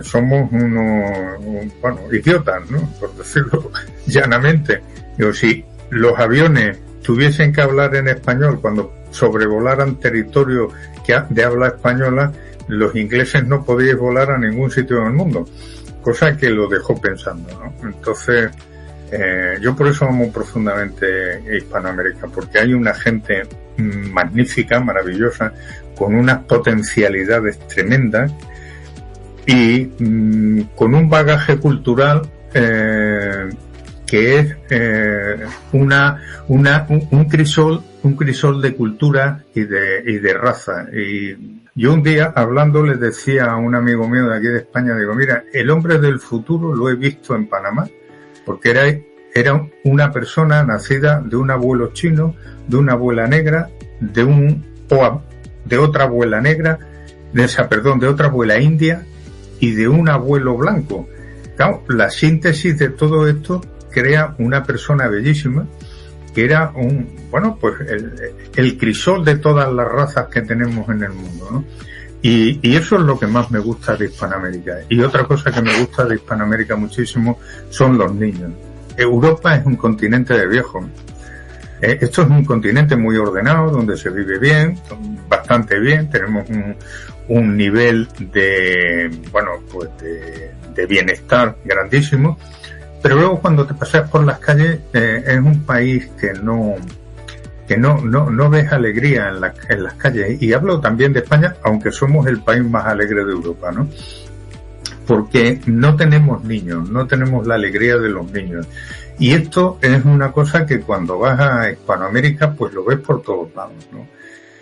somos unos idiotas, ¿no? Por decirlo llanamente. Digo, si los aviones tuviesen que hablar en español cuando sobrevolaran territorio de habla española, los ingleses no podían volar a ningún sitio del mundo. Cosa que lo dejó pensando, ¿no? Entonces, yo por eso amo profundamente Hispanoamérica, porque hay una gente magnífica, maravillosa, con unas potencialidades tremendas y con un bagaje cultural que es un crisol de cultura y de raza. Y yo un día hablando le decía a un amigo mío de aquí de España, digo, mira, el hombre del futuro lo he visto en Panamá, porque era una persona nacida de un abuelo chino, de una abuela negra, de otra abuela negra, de otra abuela india y de un abuelo blanco. Claro, la síntesis de todo esto crea una persona bellísima que era el crisol de todas las razas que tenemos en el mundo, ¿no? Y eso es lo que más me gusta de Hispanoamérica. Y otra cosa que me gusta de Hispanoamérica muchísimo son los niños. Europa es un continente de viejos. Esto es un continente muy ordenado, donde se vive bien, bastante bien. Tenemos un nivel de bienestar grandísimo. Pero luego cuando te paseas por las calles, es un país que no ves alegría en las calles. Y hablo también de España, aunque somos el país más alegre de Europa, ¿no? Porque no tenemos niños, no tenemos la alegría de los niños. Y esto es una cosa que cuando vas a Hispanoamérica, pues lo ves por todos lados, ¿no?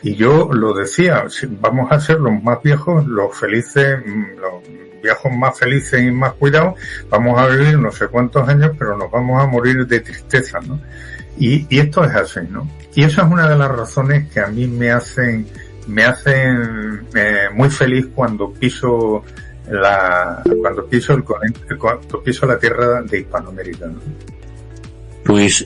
Y yo lo decía, vamos a ser los más viejos, los felices, los viejos más felices y más cuidados, vamos a vivir no sé cuántos años, pero nos vamos a morir de tristeza, ¿no? Y esto es así, ¿no? Y esa es una de las razones que a mí me hacen muy feliz cuando piso la tierra de Hispanoamérica, ¿no? Pues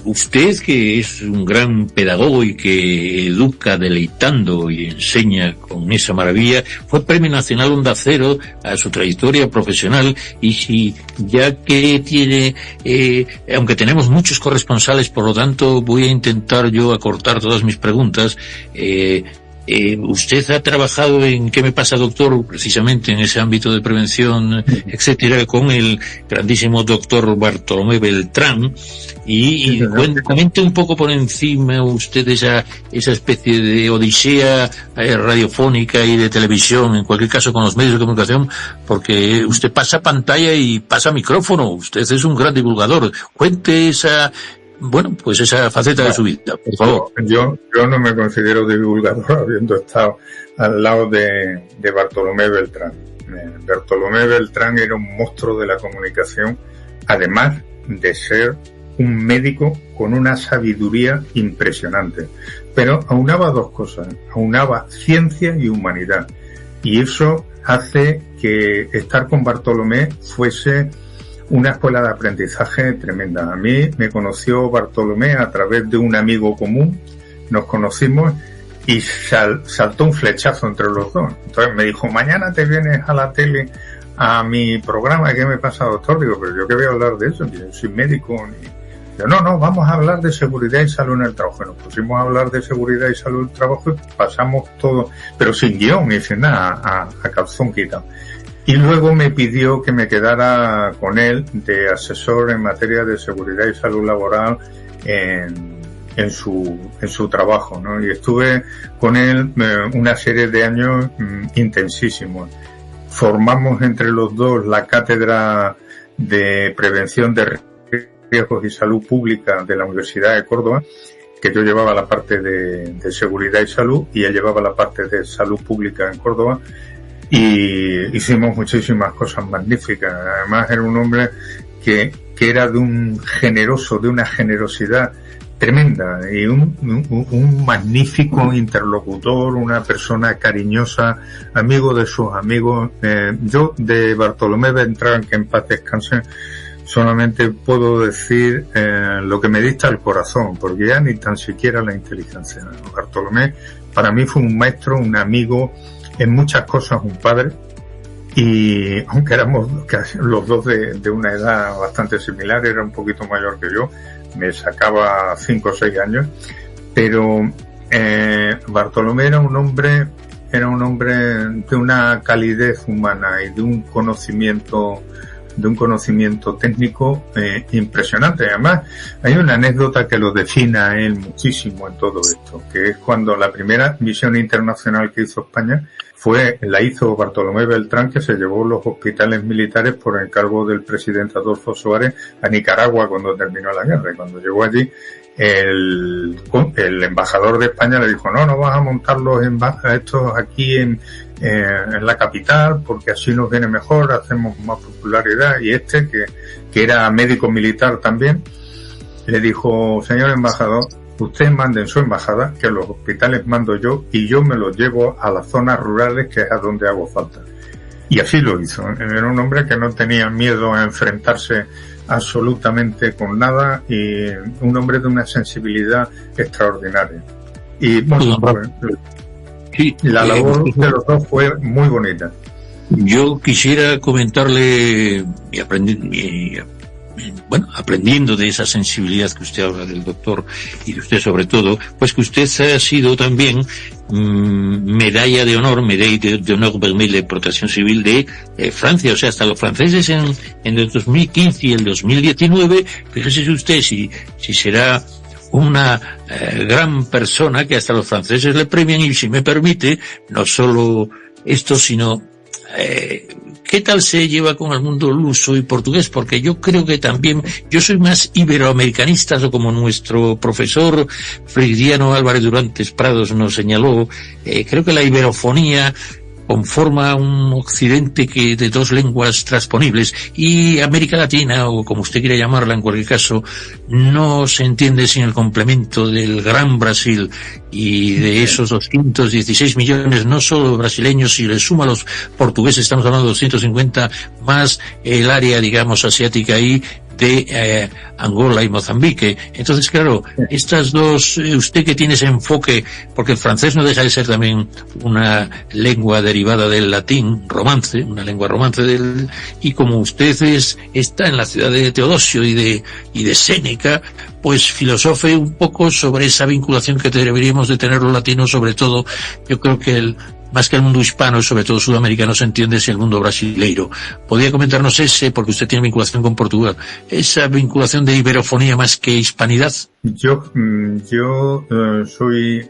usted, que es un gran pedagogo y que educa deleitando y enseña con esa maravilla, fue Premio Nacional Onda Cero a su trayectoria profesional, y si ya que tiene, aunque tenemos muchos corresponsales, por lo tanto voy a intentar yo acortar todas mis preguntas. Usted ha trabajado en ¿Qué me pasa, doctor?, precisamente en ese ámbito de prevención, etcétera, con el grandísimo doctor Bartolomé Beltrán, y comente un poco por encima usted esa especie de odisea radiofónica y de televisión, en cualquier caso con los medios de comunicación, porque usted pasa pantalla y pasa micrófono, usted es un gran divulgador. Cuente esa faceta de su vida, por favor. Yo no me considero divulgador, habiendo estado al lado de Bartolomé Beltrán. Bartolomé Beltrán era un monstruo de la comunicación, además de ser un médico con una sabiduría impresionante. Pero aunaba dos cosas, aunaba ciencia y humanidad. Y eso hace que estar con Bartolomé fuese una escuela de aprendizaje tremenda. A mí me conoció Bartolomé a través de un amigo común, nos conocimos y saltó un flechazo entre los dos. Entonces me dijo, mañana te vienes a la tele a mi programa, ¿qué me pasa, doctor? Digo, pero yo qué voy a hablar de eso, yo soy médico. Yo, no, vamos a hablar de seguridad y salud en el trabajo. Nos pusimos a hablar de seguridad y salud en el trabajo y pasamos todo, pero sin guión y sin nada, a calzón quitado. Y luego me pidió que me quedara con él de asesor en materia de seguridad y salud laboral en su trabajo, ¿no? Y estuve con él una serie de años intensísimos. Formamos entre los dos la cátedra de prevención de riesgos y salud pública de la Universidad de Córdoba, que yo llevaba la parte de seguridad y salud y él llevaba la parte de salud pública en Córdoba. Y hicimos muchísimas cosas magníficas. Además era un hombre que era de una generosidad tremenda y un magnífico interlocutor, una persona cariñosa, amigo de sus amigos. Yo de Bartolomé Beltrán, que en paz descanse, solamente puedo decir lo que me dicta el corazón, porque ya ni tan siquiera la inteligencia. Bartolomé para mí fue un maestro, un amigo, en muchas cosas un padre, y aunque éramos los dos de una edad bastante similar, era un poquito mayor que yo, me sacaba 5 o 6 años, pero Bartolomé era un hombre de una calidez humana y de un conocimiento técnico impresionante. Además, hay una anécdota que lo define a él muchísimo en todo esto, que es cuando la primera misión internacional que hizo España la hizo Bartolomé Beltrán, que se llevó los hospitales militares por encargo del presidente Adolfo Suárez a Nicaragua cuando terminó la guerra. Y cuando llegó allí, el embajador de España le dijo, no vas a montar estos aquí en la capital, porque así nos viene mejor, hacemos más popularidad. Y que era médico militar también, le dijo, señor embajador, usted mande en su embajada que los hospitales mando yo y yo me los llevo a las zonas rurales, que es a donde hago falta. Y así lo hizo. Era un hombre que no tenía miedo a enfrentarse absolutamente con nada y un hombre de una sensibilidad extraordinaria. Y bueno, la labor de los dos fue muy bonita. Yo quisiera comentarle aprendiendo de esa sensibilidad que usted habla del doctor y de usted sobre todo, pues que usted ha sido también medalla de honor Vermell de Protección Civil de Francia. O sea, hasta los franceses en el 2015 y el 2019, fíjese usted si será una gran persona que hasta los franceses le premian. Y si me permite, no solo esto, sino ¿qué tal se lleva con el mundo luso y portugués? Porque yo creo que también, yo soy más iberoamericanista, o como nuestro profesor Frigdiano Álvarez Durantes Prados nos señaló, creo que la iberofonía conforma un occidente que de dos lenguas transponibles, y América Latina, o como usted quiera llamarla en cualquier caso, no se entiende sin el complemento del Gran Brasil, y de esos 216 millones, no solo brasileños, si le suma a los portugueses, estamos hablando de 250, más el área, digamos, asiática ahí, de Angola y Mozambique. Entonces, claro, estas dos, usted que tiene ese enfoque, porque el francés no deja de ser también una lengua derivada del latín, romance, una lengua romance y como usted está en la ciudad de Teodosio y de Séneca, pues filosofe un poco sobre esa vinculación que deberíamos de tener los latinos, sobre todo, yo creo que más que el mundo hispano y sobre todo sudamericano se entiende si el mundo brasileiro. ¿Podría comentarnos porque usted tiene vinculación con Portugal, esa vinculación de iberofonía más que hispanidad? Yo soy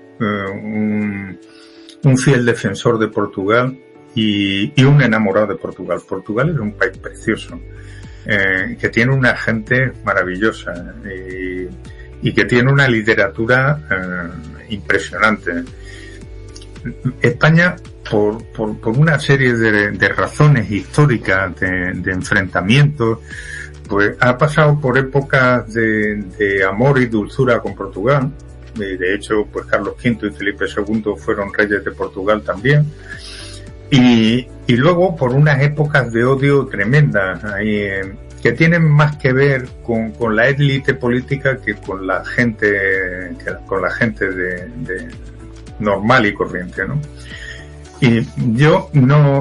un fiel defensor de Portugal y un enamorado de Portugal. Portugal es un país precioso, que tiene una gente maravillosa y que tiene una literatura impresionante. España, por una serie de razones históricas, de enfrentamientos, pues ha pasado por épocas de amor y dulzura con Portugal. De hecho, pues Carlos V y Felipe II fueron reyes de Portugal también. Y luego por unas épocas de odio tremendas, que tienen más que ver con la élite política que con la gente, normal y corriente, ¿no? Y yo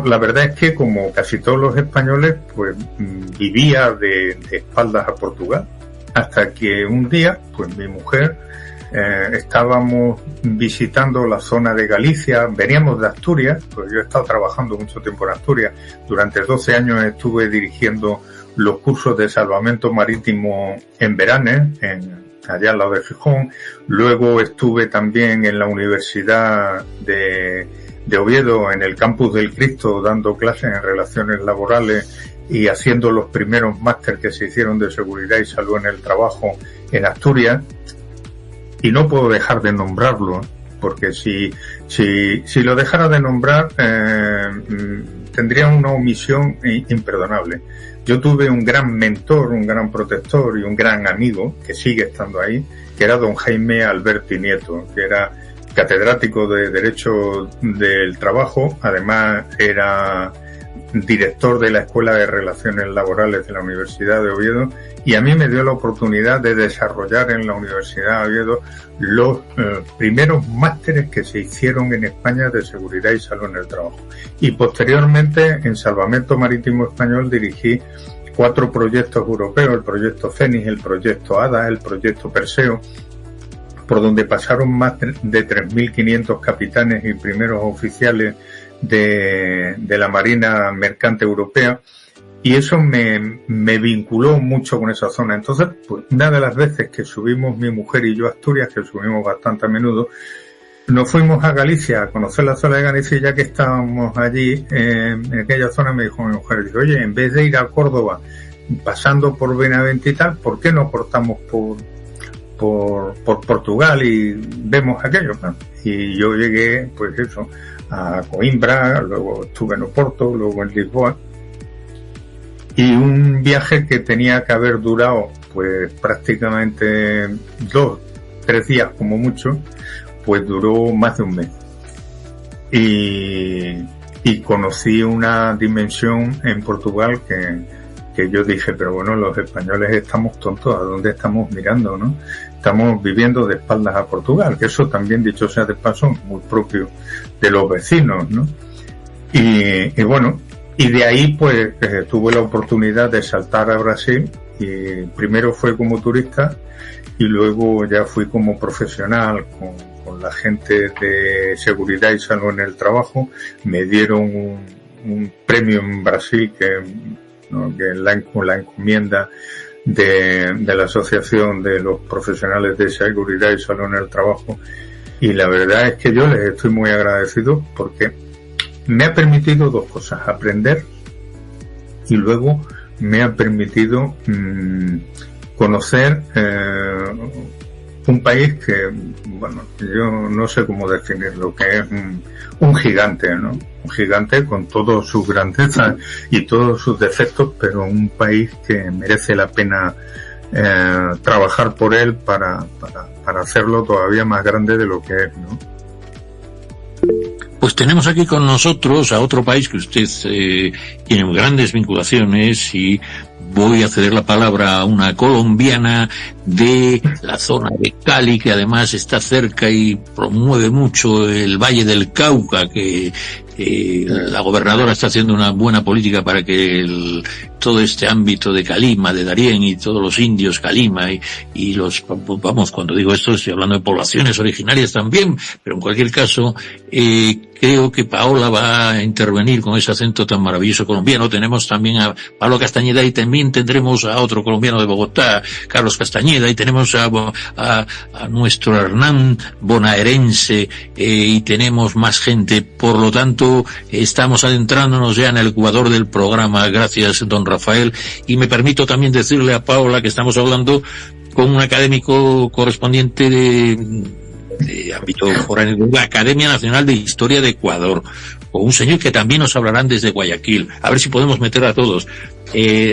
la verdad es que como casi todos los españoles, pues vivía de espaldas a Portugal, hasta que un día, pues mi mujer, estábamos visitando la zona de Galicia, veníamos de Asturias, pues yo he estado trabajando mucho tiempo en Asturias, durante 12 años estuve dirigiendo los cursos de salvamento marítimo en Beranes, allá al lado de Gijón. Luego estuve también en la Universidad de Oviedo, en el Campus del Cristo, dando clases en relaciones laborales y haciendo los primeros máster que se hicieron de seguridad y salud en el trabajo en Asturias. Y no puedo dejar de nombrarlo, porque si lo dejara de nombrar, tendría una omisión imperdonable. Yo tuve un gran mentor, un gran protector y un gran amigo, que sigue estando ahí, que era don Jaime Alberti Nieto, que era catedrático de Derecho del Trabajo, además era director de la Escuela de Relaciones Laborales de la Universidad de Oviedo, y a mí me dio la oportunidad de desarrollar en la Universidad de Oviedo los primeros másteres que se hicieron en España de seguridad y salud en el trabajo. Y posteriormente en Salvamento Marítimo Español dirigí 4 proyectos europeos, el proyecto Fénix, el proyecto ADA, el proyecto Perseo, por donde pasaron más de 3.500 capitanes y primeros oficiales de la Marina Mercante Europea, y eso me vinculó mucho con esa zona. Entonces, pues, una de las veces que subimos mi mujer y yo a Asturias, que subimos bastante a menudo, nos fuimos a Galicia a conocer la zona de Galicia, y ya que estábamos allí, en aquella zona, me dijo mi mujer, dice, oye, en vez de ir a Córdoba pasando por Benavente y tal, ¿por qué no cortamos por Portugal y vemos aquello? Y yo llegué, pues eso, a Coimbra, luego estuve en Oporto, luego en Lisboa, y un viaje que tenía que haber durado pues prácticamente 2-3 días como mucho, pues duró más de un mes. Y conocí una dimensión en Portugal que yo dije, pero bueno, los españoles estamos tontos, ¿a dónde estamos mirando, no? Estamos viviendo de espaldas a Portugal, que eso también, dicho sea de paso, muy propio de los vecinos, ¿no? Y bueno, y de ahí pues tuve la oportunidad de saltar a Brasil, y primero fue como turista y luego ya fui como profesional con la gente de seguridad y salud en el trabajo. Me dieron un premio en Brasil que la encomienda de la Asociación de los Profesionales de Seguridad y Salud en el Trabajo, y la verdad es que yo les estoy muy agradecido porque me ha permitido 2 cosas: aprender y luego me ha permitido conocer un país que, bueno, yo no sé cómo definirlo, que es un gigante, ¿no? Un gigante con todas sus grandezas y todos sus defectos, pero un país que merece la pena trabajar por él para hacerlo todavía más grande de lo que es, ¿no? Pues tenemos aquí con nosotros a otro país que usted tiene grandes vinculaciones, y voy a ceder la palabra a una colombiana de la zona de Cali, que además está cerca y promueve mucho el Valle del Cauca, que la gobernadora está haciendo una buena política para que todo este ámbito de Calima, de Darién y todos los indios Calima y los, vamos, cuando digo esto estoy hablando de poblaciones originarias también, pero en cualquier caso creo que Paola va a intervenir con ese acento tan maravilloso colombiano. Tenemos también a Pablo Castañeda y también tendremos a otro colombiano de Bogotá, Carlos Castañeda, y tenemos a nuestro Hernán bonaerense, y tenemos más gente. Por lo tanto, estamos adentrándonos ya en el Ecuador del programa. Gracias, don Rafael. Y me permito también decirle a Paola que estamos hablando con un académico correspondiente de ámbito foráneo, de la Academia Nacional de Historia de Ecuador, o un señor que también nos hablarán desde Guayaquil. A ver si podemos meter a todos.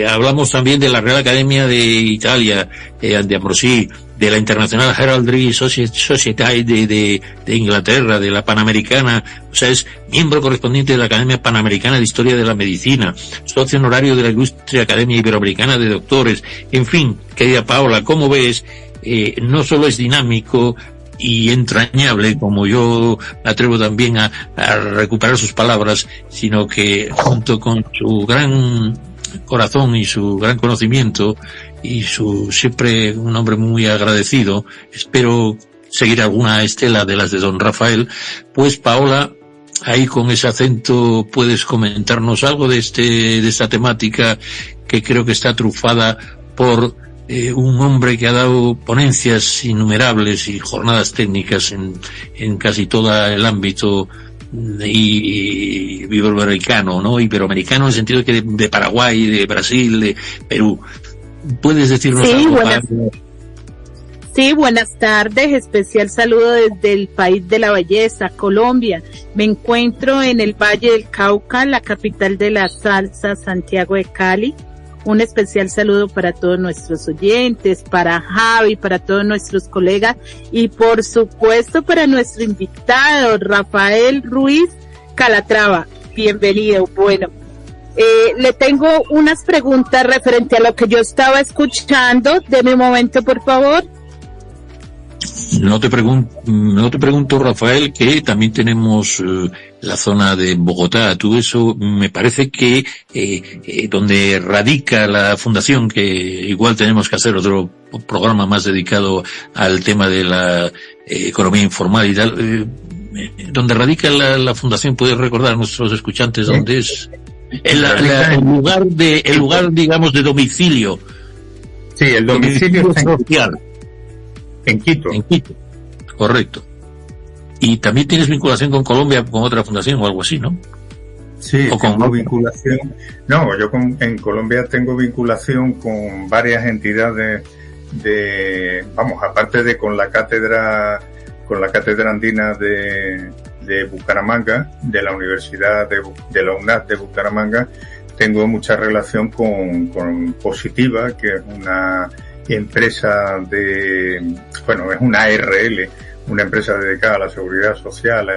Hablamos también de la Real Academia de Italia, de Ambrosí, de la International Heraldry Society de Inglaterra, de la Panamericana, o sea, es miembro correspondiente de la Academia Panamericana de Historia de la Medicina, socio honorario de la Ilustre Academia Iberoamericana de Doctores. En fin, querida Paola, ¿cómo ves? No solo es dinámico y entrañable, como yo atrevo también a recuperar sus palabras, sino que junto con su gran corazón y su gran conocimiento y su siempre un hombre muy agradecido, espero seguir alguna estela de las de don Rafael. Pues Paola, ahí con ese acento puedes comentarnos algo de esta temática, que creo que está trufada por un hombre que ha dado ponencias innumerables y jornadas técnicas en casi todo el ámbito iberoamericano, ¿no? Iberoamericano en el sentido que de Paraguay, de Brasil, de Perú. ¿Puedes decirnos algo? Sí, buenas tardes. Especial saludo desde el país de la belleza, Colombia. Me encuentro en el Valle del Cauca, la capital de la salsa, Santiago de Cali. Un especial saludo para todos nuestros oyentes, para Javi, para todos nuestros colegas y por supuesto para nuestro invitado, Rafael Ruiz Calatrava. Bienvenido. Bueno, le tengo unas preguntas referente a lo que yo estaba escuchando. Deme un momento, por favor. No te pregunto, Rafael, que también tenemos la zona de Bogotá. Tú eso me parece que donde radica la fundación, que igual tenemos que hacer otro programa más dedicado al tema de la economía informal y tal, donde radica la fundación. ¿Puedes recordar a nuestros escuchantes dónde es? El lugar, digamos, de domicilio. Sí, el domicilio social. En Quito. En Quito, correcto. Y también tienes vinculación con Colombia, con otra fundación o algo así, ¿no? Sí, tengo vinculación. No, yo en Colombia tengo vinculación con varias entidades aparte de con la cátedra andina de Bucaramanga, de la Universidad de la UNAD de Bucaramanga. Tengo mucha relación con Positiva, que es una empresa es una ARL, una empresa dedicada a la seguridad social,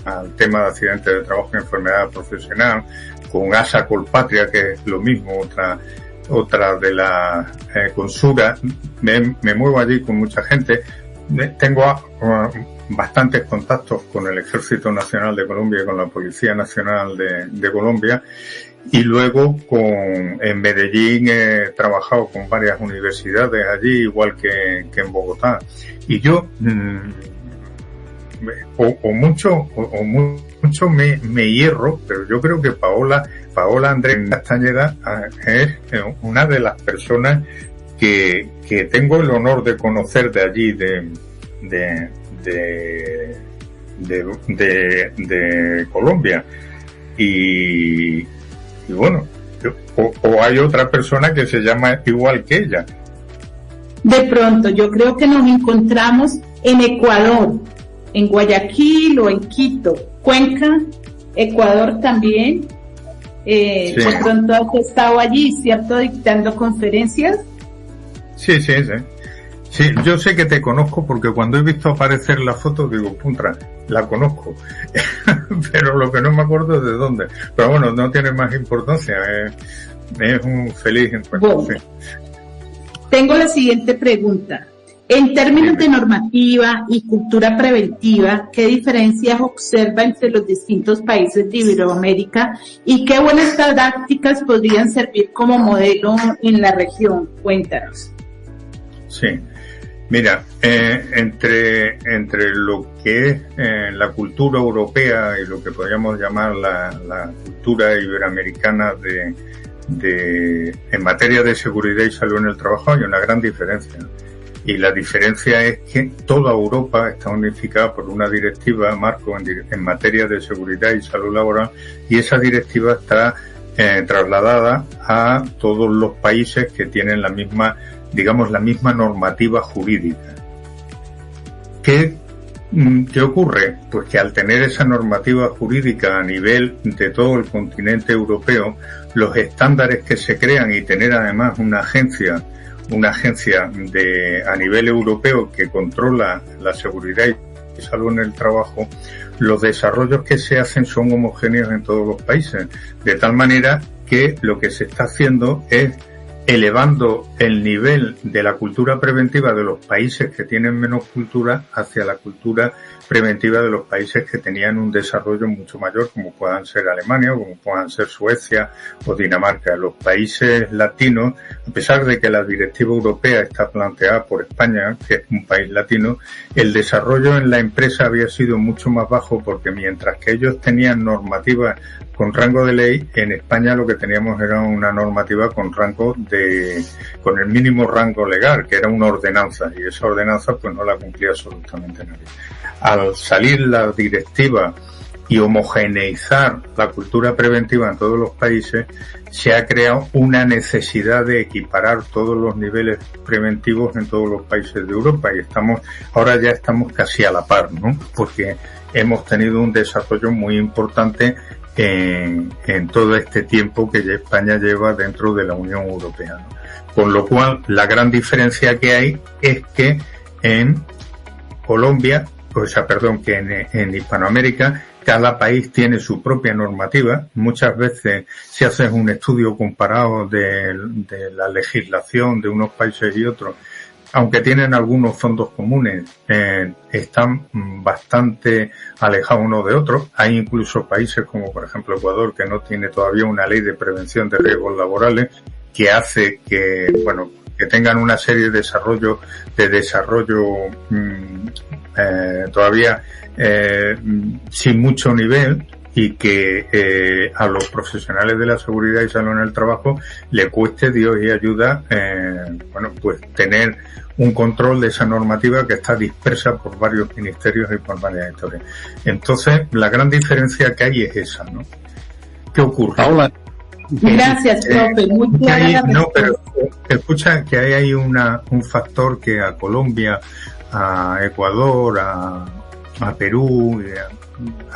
al tema de accidentes de trabajo y enfermedad profesional, con ASA Colpatria, que es lo mismo, otra de la Consura. Me muevo allí con mucha gente. Tengo bastantes contactos con el Ejército Nacional de Colombia y con la Policía Nacional de Colombia. Y luego en Medellín he trabajado con varias universidades allí, igual que en Bogotá. Y yo mucho me hierro, pero yo creo que Paola Andrés Castañeda es una de las personas que tengo el honor de conocer de allí, de Colombia. Y bueno, o hay otra persona que se llama igual que ella. De pronto, yo creo que nos encontramos en Ecuador, en Guayaquil o en Quito, Cuenca, Ecuador también. Sí. De pronto has estado allí, ¿cierto? Dictando conferencias. Sí. Sí, yo sé que te conozco porque cuando he visto aparecer la foto digo, puntra, la conozco. Pero lo que no me acuerdo es de dónde. Pero bueno, no tiene más importancia. Es un feliz encuentro. Bueno, sí. Tengo la siguiente pregunta. En términos de normativa y cultura preventiva, ¿qué diferencias observa entre los distintos países de Iberoamérica y qué buenas prácticas podrían servir como modelo en la región? Cuéntanos. Sí. Mira, entre lo que es la cultura europea y lo que podríamos llamar la cultura iberoamericana en materia de seguridad y salud en el trabajo hay una gran diferencia. Y la diferencia es que toda Europa está unificada por una directiva marco en materia de seguridad y salud laboral, y esa directiva está trasladada a todos los países que tienen la misma normativa jurídica. ¿Qué ocurre? Pues que al tener esa normativa jurídica a nivel de todo el continente europeo, los estándares que se crean y tener además una agencia a nivel europeo que controla la seguridad y salud en el trabajo, los desarrollos que se hacen son homogéneos en todos los países, de tal manera que lo que se está haciendo es elevando el nivel de la cultura preventiva de los países que tienen menos cultura hacia la cultura preventiva de los países que tenían un desarrollo mucho mayor, como puedan ser Alemania, o como puedan ser Suecia o Dinamarca. Los países latinos, a pesar de que la directiva europea está planteada por España, que es un país latino, el desarrollo en la empresa había sido mucho más bajo, porque mientras que ellos tenían normativas con rango de ley, en España lo que teníamos era una normativa con el mínimo rango legal, que era una ordenanza, y esa ordenanza pues no la cumplía absolutamente nadie. Al salir la directiva y homogeneizar la cultura preventiva en todos los países, se ha creado una necesidad de equiparar todos los niveles preventivos en todos los países de Europa, y ahora ya estamos casi a la par, ¿no? Porque hemos tenido un desarrollo muy importante en todo este tiempo que ya España lleva dentro de la Unión Europea, ¿no? Con lo cual, la gran diferencia que hay es que en en Hispanoamérica, cada país tiene su propia normativa. Muchas veces, si haces un estudio comparado de la legislación de unos países y otros, aunque tienen algunos fondos comunes, están bastante alejados unos de otros. Hay incluso países como, por ejemplo, Ecuador, que no tiene todavía una ley de prevención de riesgos laborales, que hace que tengan una serie de desarrollo todavía sin mucho nivel, y que a los profesionales de la seguridad y salud en el trabajo le cueste Dios y ayuda pues tener un control de esa normativa que está dispersa por varios ministerios y por varias historias. Entonces, la gran diferencia que hay es esa, ¿no? ¿Qué ocurre? Paola. Gracias, profe. Muy clara. No, pero escucha que hay un factor que a Colombia, a Ecuador, a Perú,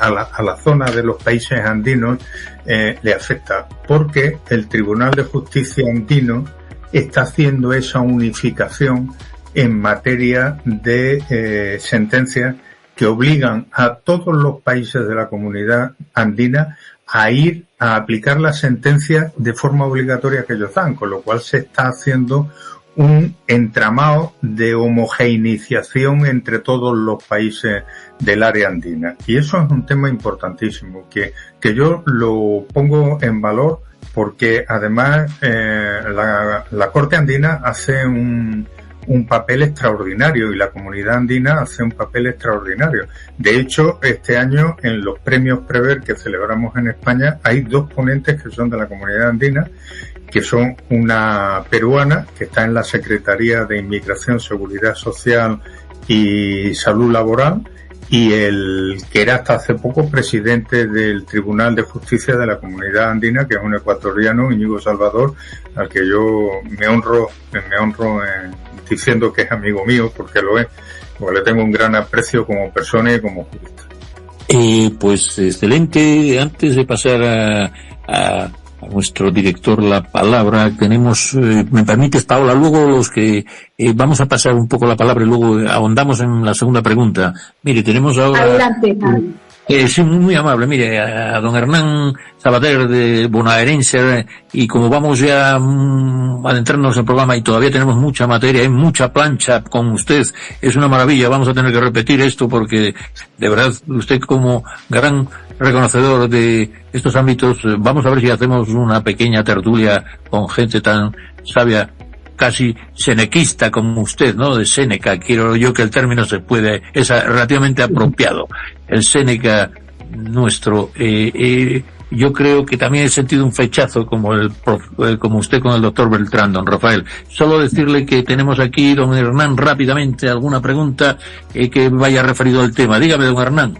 a la zona de los países andinos le afecta, porque el Tribunal de Justicia andino está haciendo esa unificación en materia de sentencias que obligan a todos los países de la comunidad andina a ir a aplicar las sentencias de forma obligatoria que ellos dan, con lo cual se está haciendo un entramado de homogeneización entre todos los países del área andina. Y eso es un tema importantísimo, que yo lo pongo en valor, porque además la Corte Andina hace un papel extraordinario, y la comunidad andina hace un papel extraordinario. De hecho, este año en los premios Prever que celebramos en España hay dos ponentes que son de la comunidad andina, que son una peruana que está en la Secretaría de Inmigración, Seguridad Social y Salud Laboral, y el que era hasta hace poco presidente del Tribunal de Justicia de la Comunidad Andina, que es un ecuatoriano, Íñigo Salvador, al que yo me honro diciendo que es amigo mío, porque lo es, porque le tengo un gran aprecio como persona y como jurista. Pues excelente. Antes de pasar a nuestro director la palabra, tenemos, me permites, Paola, luego los que vamos a pasar un poco la palabra y luego ahondamos en la segunda pregunta. Mire, tenemos ahora... Adelante, sí, muy amable. Mire, a don Hernán Sabater de Bonaerense, y como vamos ya a adentrarnos en el programa y todavía tenemos mucha materia, hay mucha plancha con usted, es una maravilla, vamos a tener que repetir esto porque de verdad usted como gran reconocedor de estos ámbitos, vamos a ver si hacemos una pequeña tertulia con gente tan sabia, casi senequista como usted, ¿no? De Séneca, quiero yo que el término es relativamente apropiado. El Séneca nuestro, yo creo que también he sentido un flechazo como como usted con el doctor Beltrán, don Rafael. Solo decirle que tenemos aquí, don Hernán, rápidamente alguna pregunta que vaya referido al tema. Dígame, don Hernán.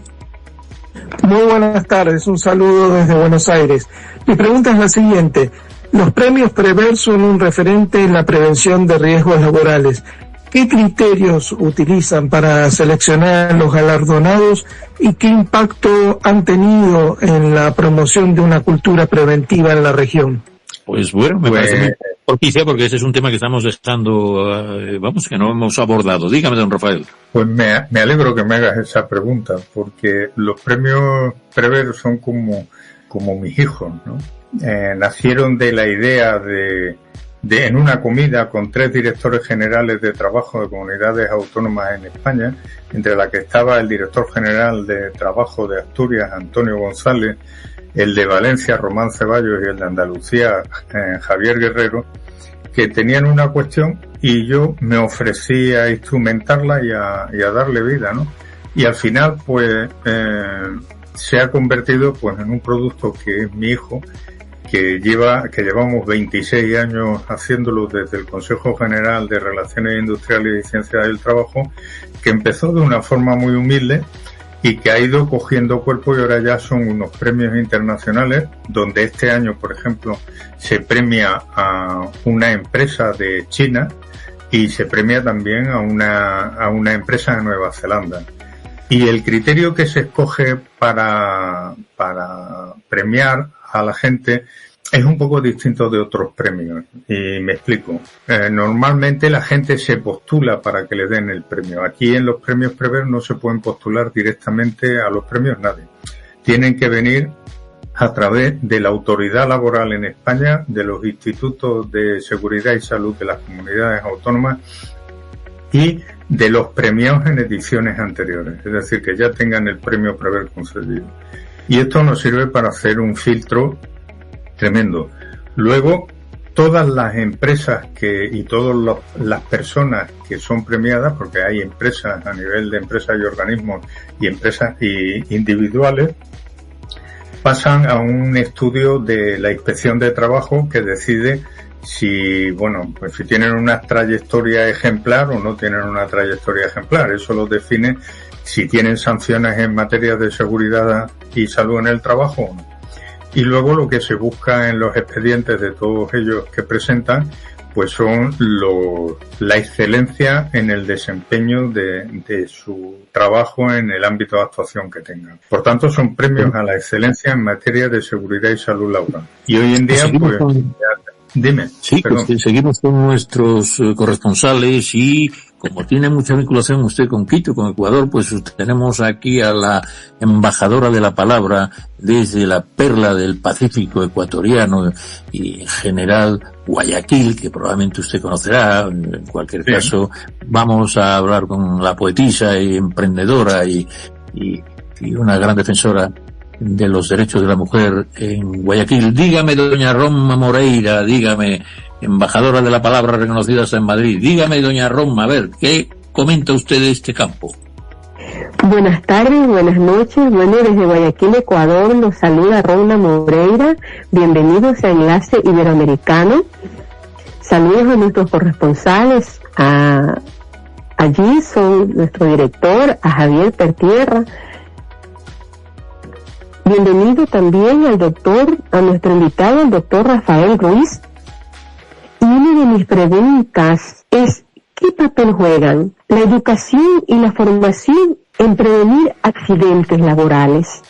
Muy buenas tardes, un saludo desde Buenos Aires. Mi pregunta es la siguiente. Los premios Prever son un referente en la prevención de riesgos laborales. ¿Qué criterios utilizan para seleccionar los galardonados y qué impacto han tenido en la promoción de una cultura preventiva en la región? Pues bueno, me parece muy propicia porque ese es un tema que estamos dejando, que no hemos abordado. Dígame, don Rafael. Pues me alegro que me hagas esa pregunta, porque los premios Prever son como mis hijos, ¿no? Nacieron de la idea de en una comida con 3 directores generales de trabajo de comunidades autónomas en España, entre la que estaba el director general de trabajo de Asturias, Antonio González, el de Valencia, Román Ceballos, y el de Andalucía, Javier Guerrero, que tenían una cuestión y yo me ofrecí a instrumentarla y a darle vida, ¿no? Y al final, pues, se ha convertido, pues, en un producto que es mi hijo, que llevamos 26 años haciéndolo desde el Consejo General de Relaciones Industriales y Ciencias del Trabajo, que empezó de una forma muy humilde y que ha ido cogiendo cuerpo y ahora ya son unos premios internacionales, donde este año, por ejemplo, se premia a una empresa de China y se premia también a una empresa de Nueva Zelanda. Y el criterio que se escoge para premiar a la gente es un poco distinto de otros premios, y me explico. Normalmente la gente se postula para que le den el premio. Aquí en los premios Prever no se pueden postular directamente a los premios nadie. Tienen que venir a través de la autoridad laboral en España, de los institutos de seguridad y salud de las comunidades autónomas y de los premiados en ediciones anteriores, es decir, que ya tengan el premio Prever concedido. Y esto nos sirve para hacer un filtro tremendo. Luego, todas las empresas y todas las personas que son premiadas, porque hay empresas a nivel de empresas y organismos y empresas individuales, pasan a un estudio de la Inspección de Trabajo que decide si tienen una trayectoria ejemplar o no tienen una trayectoria ejemplar. Eso lo define si tienen sanciones en materia de seguridad y salud en el trabajo o no. Y luego lo que se busca en los expedientes de todos ellos que presentan, pues son la excelencia en el desempeño de su trabajo en el ámbito de actuación que tengan. Por tanto, son premios a la excelencia en materia de seguridad y salud laboral. Y hoy en día, pues... Dime. Sí, pues seguimos con nuestros corresponsales y como tiene mucha vinculación usted con Quito, con Ecuador, pues tenemos aquí a la embajadora de la palabra desde la perla del Pacífico ecuatoriano y en general Guayaquil, que probablemente usted conocerá. En cualquier caso, vamos a hablar con la poetisa y emprendedora y una gran defensora de los derechos de la mujer en Guayaquil. Dígame, doña Roma Moreira, dígame, embajadora de la palabra reconocida hasta en Madrid. Dígame, doña Roma, a ver, ¿qué comenta usted de este campo? Buenas tardes, buenas noches. Bueno, desde Guayaquil, Ecuador, los saluda Roma Moreira. Bienvenidos a Enlace Iberoamericano. Saludos a nuestros corresponsales, a allí son nuestro director, a Javier Pertierra. Bienvenido también a nuestro invitado, el doctor Rafael Ruiz. Y una de mis preguntas es, ¿qué papel juegan la educación y la formación en prevenir accidentes laborales?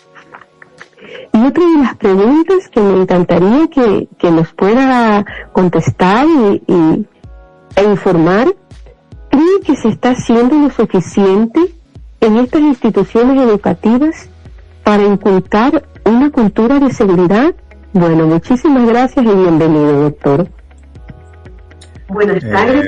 Y otra de las preguntas que me encantaría que nos pueda contestar e informar, ¿cree que se está haciendo lo suficiente en estas instituciones educativas para inculcar una cultura de seguridad? Bueno, muchísimas gracias y bienvenido, doctor. Buenas tardes.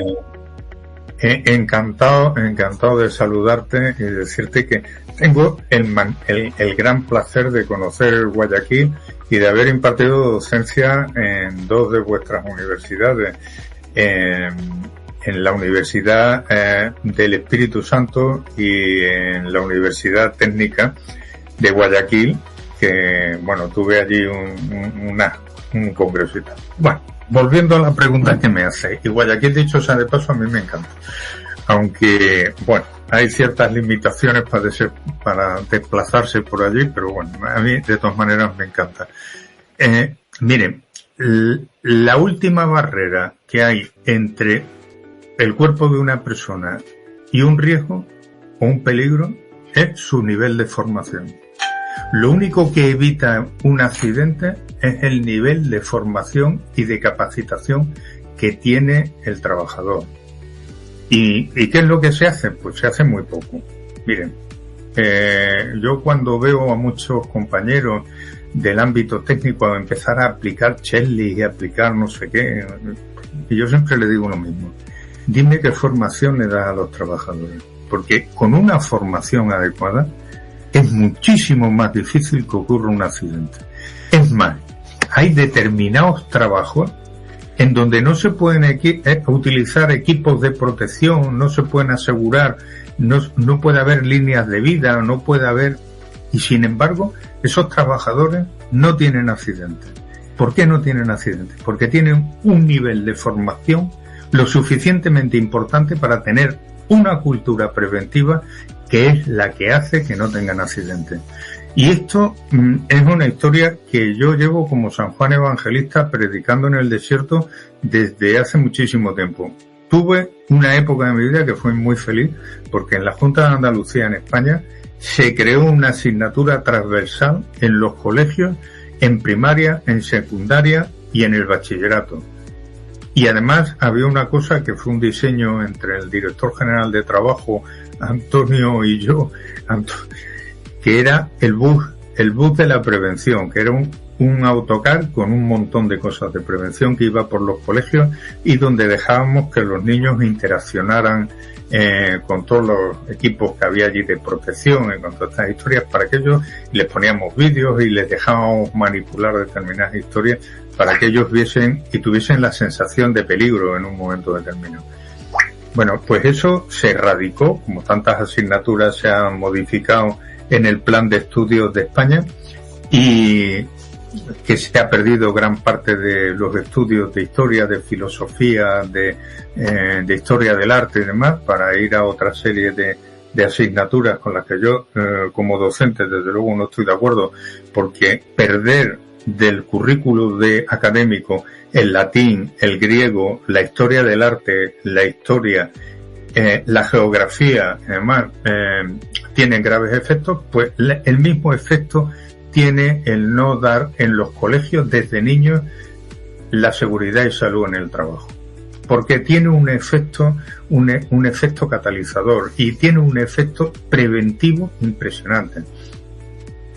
Encantado de saludarte y decirte que tengo el gran placer de conocer Guayaquil y de haber impartido docencia en dos de vuestras universidades, en la Universidad del Espíritu Santo y en la Universidad Técnica de Guayaquil, que bueno, tuve allí un congreso y tal. Bueno, volviendo a la pregunta que me hace, y Guayaquil, dicho sea de paso, a mí me encanta. Aunque, bueno, hay ciertas limitaciones para desplazarse por allí, pero bueno, a mí de todas maneras me encanta. Miren, la última barrera que hay entre el cuerpo de una persona y un riesgo o un peligro es su nivel de formación. Lo único que evita un accidente es el nivel de formación y de capacitación que tiene el trabajador. ¿Y qué es lo que se hace? Pues se hace muy poco. Miren, yo cuando veo a muchos compañeros del ámbito técnico empezar a aplicar checklist y aplicar no sé qué, y yo siempre le digo lo mismo. Dime qué formación le das a los trabajadores, porque con una formación adecuada es muchísimo más difícil que ocurra un accidente. Es más, hay determinados trabajos en donde no se pueden utilizar equipos de protección, no se pueden asegurar, no puede haber líneas de vida, no puede haber... Y sin embargo, esos trabajadores no tienen accidentes. ¿Por qué no tienen accidentes? Porque tienen un nivel de formación lo suficientemente importante para tener una cultura preventiva que es la que hace que no tengan accidentes. Y esto es una historia que yo llevo como San Juan Evangelista predicando en el desierto desde hace muchísimo tiempo. Tuve una época de mi vida que fue muy feliz porque en la Junta de Andalucía en España se creó una asignatura transversal en los colegios, en primaria, en secundaria y en el bachillerato. Y además había una cosa que fue un diseño entre el director general de trabajo, Antonio, y yo, que era el bus de la prevención, que era un autocar con un montón de cosas de prevención que iba por los colegios y donde dejábamos que los niños interaccionaran con todos los equipos que había allí de protección y con todas estas historias para que ellos, les poníamos vídeos y les dejábamos manipular determinadas historias para que ellos viesen y tuviesen la sensación de peligro en un momento determinado. Bueno, pues eso se erradicó, como tantas asignaturas se han modificado en el plan de estudios de España y que se ha perdido gran parte de los estudios de historia, de filosofía, de historia del arte y demás para ir a otra serie de asignaturas con las que yo como docente desde luego no estoy de acuerdo, porque perder del currículo académico el latín, el griego, la historia del arte, la historia, la geografía, además, tienen graves efectos, pues el mismo efecto tiene el no dar en los colegios desde niños la seguridad y salud en el trabajo. Porque tiene un efecto catalizador y tiene un efecto preventivo impresionante.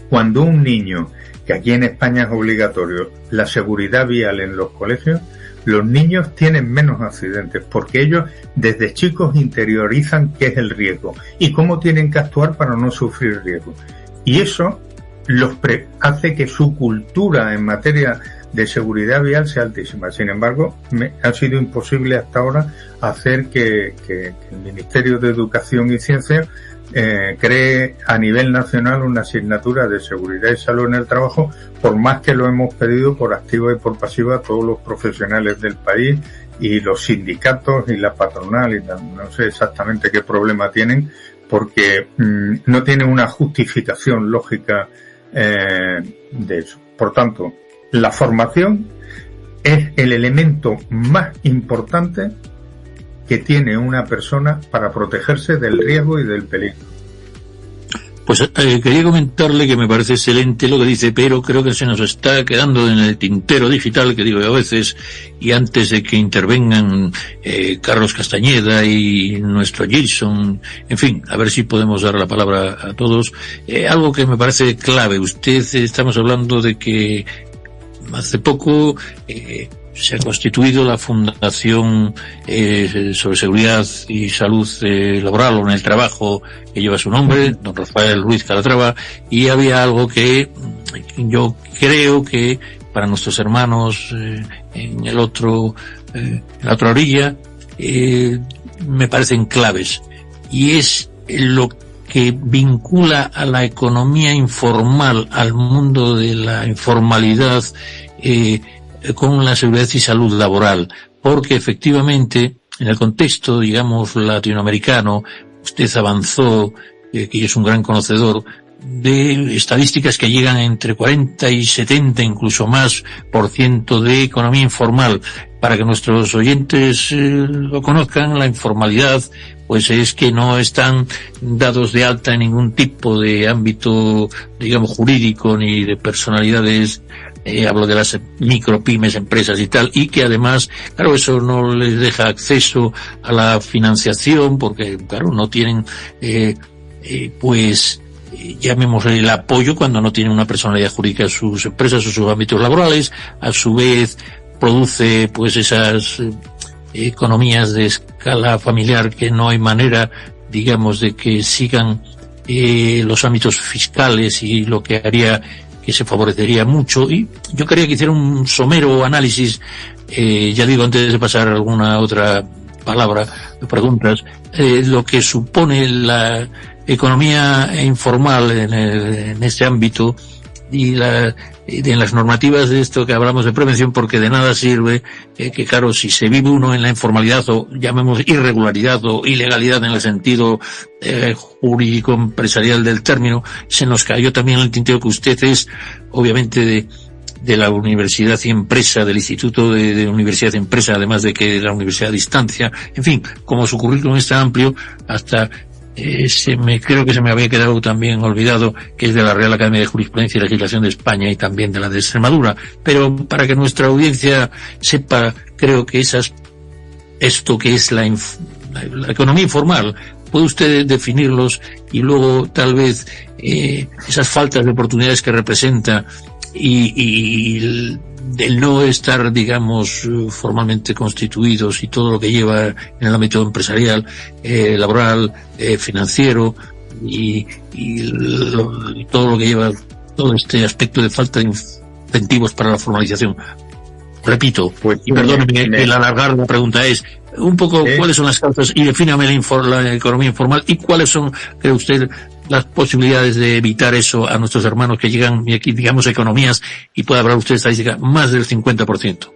Cuando un niño, que aquí en España es obligatorio, la seguridad vial en los colegios, los niños tienen menos accidentes porque ellos desde chicos interiorizan qué es el riesgo y cómo tienen que actuar para no sufrir riesgo. Y eso hace que su cultura en materia de seguridad vial sea altísima. Sin embargo, ha sido imposible hasta ahora hacer que el Ministerio de Educación y Ciencia cree a nivel nacional una asignatura de seguridad y salud en el trabajo, por más que lo hemos pedido por activa y por pasiva a todos los profesionales del país y los sindicatos y la patronal y no sé exactamente qué problema tienen, porque no tienen una justificación lógica de eso. Por tanto, la formación es el elemento más importante que tiene una persona para protegerse del riesgo y del peligro. Pues quería comentarle que me parece excelente lo que dice, pero creo que se nos está quedando en el tintero digital, que digo yo a veces, y antes de que intervengan Carlos Castañeda y nuestro Gilson, en fin, a ver si podemos dar la palabra a todos. Algo que me parece clave. Estamos hablando de que hace poco se ha constituido la Fundación sobre Seguridad y Salud Laboral o en el Trabajo, que lleva su nombre, don Rafael Ruiz Calatrava, y había algo que yo creo que para nuestros hermanos en la otra orilla me parecen claves, y es lo que vincula a la economía informal, al mundo de la informalidad, con la seguridad y salud laboral, porque efectivamente en el contexto, digamos, latinoamericano, usted avanzó, que es un gran conocedor de estadísticas que llegan entre 40 y 70, incluso más, % de economía informal. Para que nuestros oyentes lo conozcan, la informalidad pues es que no están dados de alta en ningún tipo de ámbito, digamos, jurídico ni de personalidades. Hablo de las micropymes, empresas y tal, y que además, claro, eso no les deja acceso a la financiación porque, claro, no tienen, pues, llamémosle el apoyo cuando no tienen una personalidad jurídica en sus empresas o sus ámbitos laborales. A su vez, produce, pues, esas economías de escala familiar que no hay manera, digamos, de que sigan los ámbitos fiscales, y lo que haría que se favorecería mucho. Y yo quería que hiciera un somero análisis, ya digo, antes de pasar a alguna otra palabra de preguntas, lo que supone la economía informal en este ámbito, y en las normativas de esto que hablamos de prevención, porque de nada sirve que, claro, si se vive uno en la informalidad, o llamemos irregularidad o ilegalidad en el sentido jurídico empresarial del término, se nos cayó también el tintero que usted es, obviamente, de la Universidad y Empresa, del Instituto de Universidad y Empresa, además de que de la Universidad a Distancia. En fin, como su currículum está amplio, hasta creo que se me había quedado también olvidado que es de la Real Academia de Jurisprudencia y Legislación de España y también de la de Extremadura. Pero para que nuestra audiencia sepa, creo que esto que es la economía informal, puede usted definirlos, y luego tal vez esas faltas de oportunidades que representa, y el no estar, digamos, formalmente constituidos, y todo lo que lleva en el ámbito empresarial, laboral, financiero, y todo lo que lleva todo este aspecto de falta de incentivos para la formalización. Repito, pues, y perdóneme el alargar la pregunta, es un poco cuáles son las causas, y defíname la economía informal, y cuáles son, cree usted, las posibilidades de evitar eso a nuestros hermanos que llegan aquí, digamos, a economías, y puede hablar usted de estadística, más del 50%.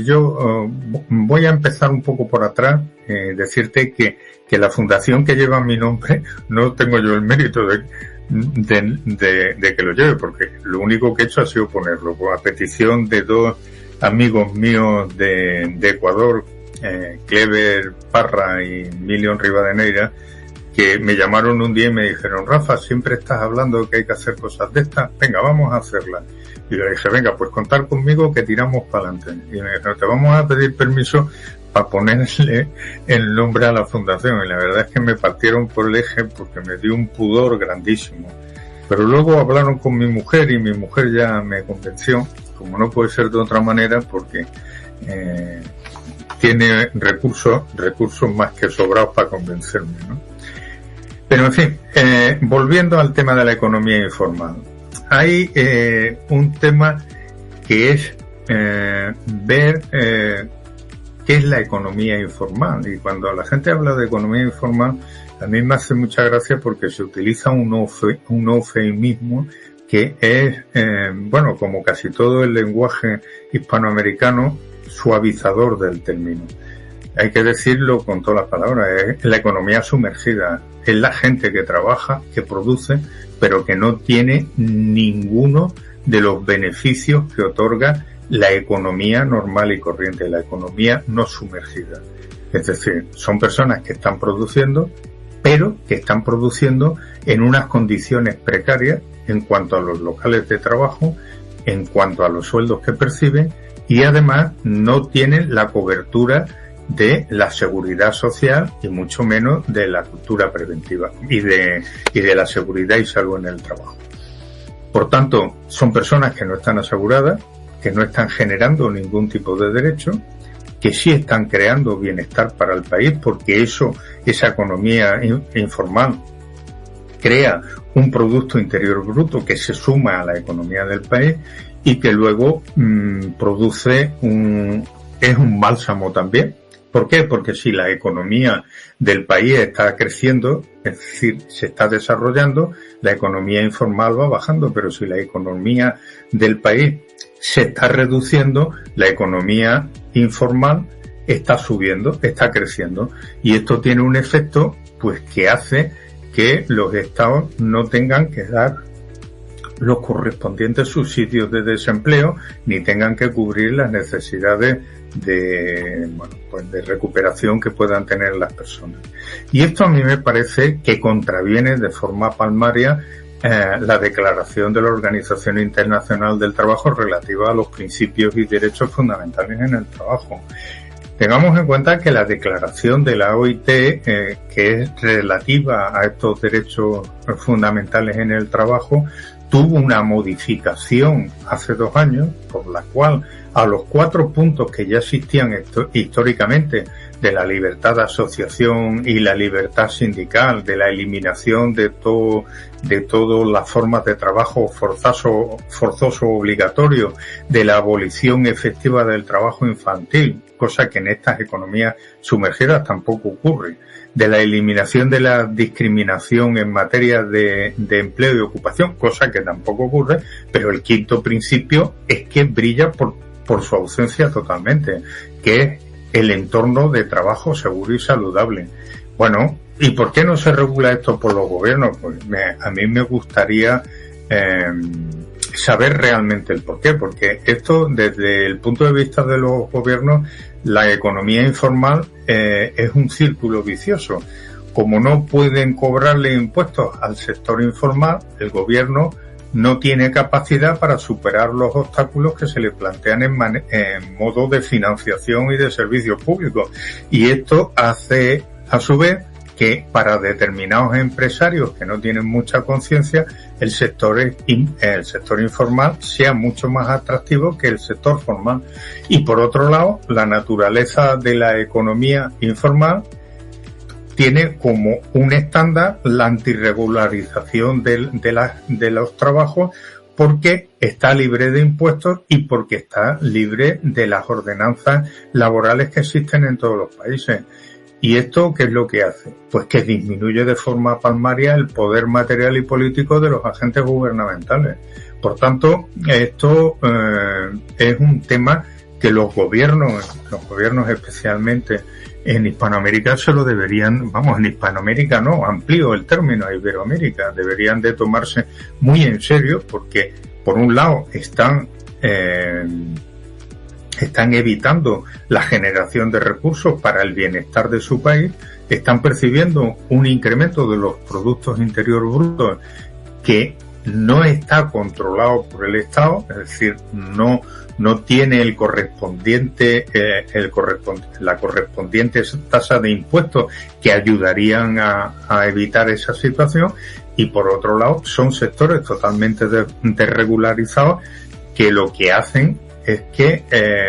Yo voy a empezar un poco por atrás, decirte que la fundación que lleva mi nombre, no tengo yo el mérito de que lo lleve, porque lo único que he hecho ha sido ponerlo, a petición de dos amigos míos de Ecuador, Clever Parra y Milion Rivadeneira, que me llamaron un día y me dijeron: Rafa, siempre estás hablando de que hay que hacer cosas de estas, venga, vamos a hacerlas. Y le dije: venga, pues contar conmigo que tiramos para adelante. Y me dijeron: te vamos a pedir permiso para ponerle el nombre a la fundación. Y la verdad es que me partieron por el eje, porque me dio un pudor grandísimo. Pero luego hablaron con mi mujer, y mi mujer ya me convenció, como no puede ser de otra manera, porque tiene recursos más que sobrados para convencerme, ¿no? Pero en fin, volviendo al tema de la economía informal, hay un tema que es ver qué es la economía informal. Y cuando la gente habla de economía informal, a mí me hace mucha gracia, porque se utiliza un eufemismo que es, bueno, como casi todo el lenguaje hispanoamericano, suavizador del término. Hay que decirlo con todas las palabras, es la economía sumergida, es la gente que trabaja, que produce, pero que no tiene ninguno de los beneficios que otorga la economía normal y corriente, la economía no sumergida. Es decir, son personas que están produciendo, pero que están produciendo en unas condiciones precarias en cuanto a los locales de trabajo, en cuanto a los sueldos que perciben, y además no tienen la cobertura de la seguridad social y mucho menos de la cultura preventiva y de la seguridad y salud en el trabajo. Por tanto, son personas que no están aseguradas, que no están generando ningún tipo de derecho, que sí están creando bienestar para el país, porque esa economía informal crea un Producto Interior Bruto que se suma a la economía del país y que luego produce es un bálsamo también. ¿Por qué? Porque si la economía del país está creciendo, es decir, se está desarrollando, la economía informal va bajando, pero si la economía del país se está reduciendo, la economía informal está subiendo, está creciendo. Y esto tiene un efecto, pues, que hace que los estados no tengan que dar los correspondientes subsidios de desempleo, ni tengan que cubrir las necesidades de recuperación que puedan tener las personas. Y esto a mí me parece que contraviene de forma palmaria la declaración de la Organización Internacional del Trabajo relativa a los principios y derechos fundamentales en el trabajo. Tengamos en cuenta que la declaración de la OIT, que es relativa a estos derechos fundamentales en el trabajo, tuvo una modificación hace 2 años, por la cual a los 4 puntos que ya existían históricamente de la libertad de asociación y la libertad sindical, de la eliminación de todas las formas de trabajo forzoso obligatorio, de la abolición efectiva del trabajo infantil, cosa que en estas economías sumergidas tampoco ocurre, de la eliminación de la discriminación en materia de empleo y ocupación, cosa que tampoco ocurre, pero el 5º principio es que brilla por su ausencia totalmente, que es el entorno de trabajo seguro y saludable. Bueno, ¿y por qué no se regula esto por los gobiernos? Pues a mí me gustaría saber realmente el por qué, porque esto, desde el punto de vista de los gobiernos, la economía informal es un círculo vicioso. Como no pueden cobrarle impuestos al sector informal, el gobierno no tiene capacidad para superar los obstáculos que se le plantean en modo de financiación y de servicios públicos. Y esto hace, a su vez, que para determinados empresarios que no tienen mucha conciencia, el sector informal sea mucho más atractivo que el sector formal. Y por otro lado, la naturaleza de la economía informal tiene como un estándar la antirregularización de los trabajos, porque está libre de impuestos y porque está libre de las ordenanzas laborales que existen en todos los países. ¿Y esto qué es lo que hace? Pues que disminuye de forma palmaria el poder material y político de los agentes gubernamentales. Por tanto, esto es un tema que los gobiernos especialmente en Hispanoamérica se lo deberían, en Hispanoamérica no, amplío el término a Iberoamérica, deberían de tomarse muy en serio, porque por un lado están evitando la generación de recursos para el bienestar de su país, están percibiendo un incremento de los productos interiores brutos que no está controlado por el Estado, es decir, no tiene la correspondiente tasa de impuestos que ayudarían a evitar esa situación, y por otro lado son sectores totalmente desregularizados que lo que hacen es que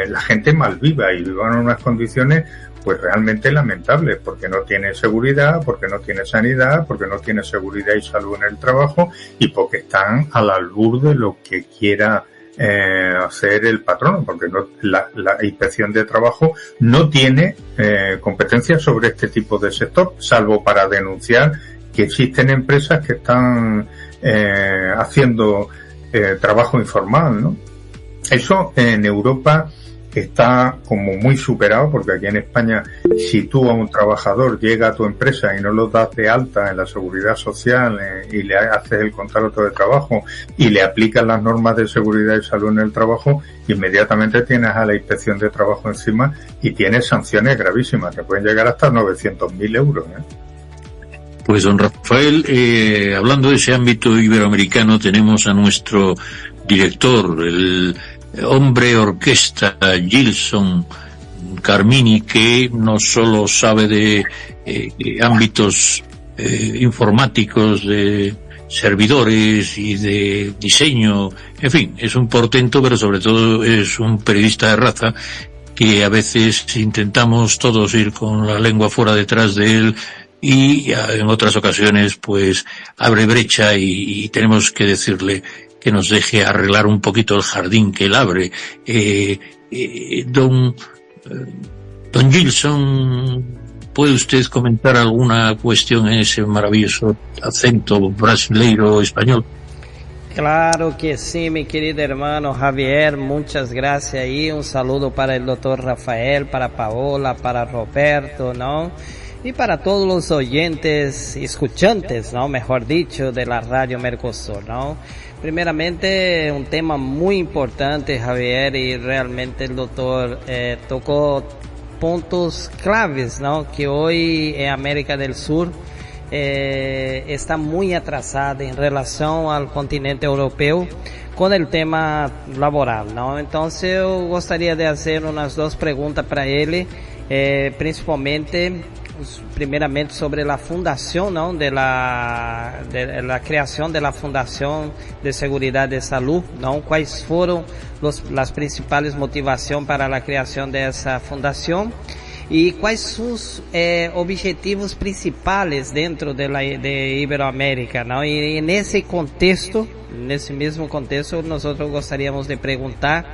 la gente malviva y viva en unas condiciones pues realmente lamentables, porque no tiene seguridad, porque no tiene sanidad, porque no tiene seguridad y salud en el trabajo, y porque están al albur de lo que quiera hacer el patrono, porque la inspección de trabajo no tiene competencia sobre este tipo de sector, salvo para denunciar que existen empresas que están haciendo trabajo informal, ¿no? Eso en Europa está como muy superado, porque aquí en España, si tú a un trabajador llega a tu empresa y no lo das de alta en la seguridad social y le haces el contrato de trabajo y le aplicas las normas de seguridad y salud en el trabajo, inmediatamente tienes a la inspección de trabajo encima y tienes sanciones gravísimas que pueden llegar hasta 900.000 euros, Pues, don Rafael, hablando de ese ámbito iberoamericano, tenemos a nuestro director, el hombre orquesta Gilson Carmini, que no solo sabe de ámbitos informáticos, de servidores y de diseño, en fin, es un portento, pero sobre todo es un periodista de raza, que a veces intentamos todos ir con la lengua fuera detrás de él, y en otras ocasiones pues abre brecha y tenemos que decirle que nos deje arreglar un poquito el jardín que él abre. Don Gilson, ¿puede usted comentar alguna cuestión en ese maravilloso acento brasileiro español? Claro que sí, mi querido hermano Javier, muchas gracias ahí, un saludo para el doctor Rafael, para Paola, para Roberto, ¿no? Y para todos los oyentes, escuchantes, ¿no? Mejor dicho, de la Radio Mercosur, ¿no? Primeramente, un tema muy importante, Javier, y realmente el doctor tocó puntos claves, ¿no? Que hoy en América del Sur está muy atrasada en relación al continente europeo con el tema laboral, ¿no? Entonces, yo gostaria de hacer unas dos preguntas para él, primeramente sobre la fundación, ¿no? de la creación de la Fundación de Seguridad de Salud, ¿no? ¿Cuáles fueron las principales motivaciones para la creación de esa fundación? ¿Y cuáles sus objetivos principales dentro de Iberoamérica, ¿no? Y en ese mismo contexto, nosotros gostaríamos de preguntar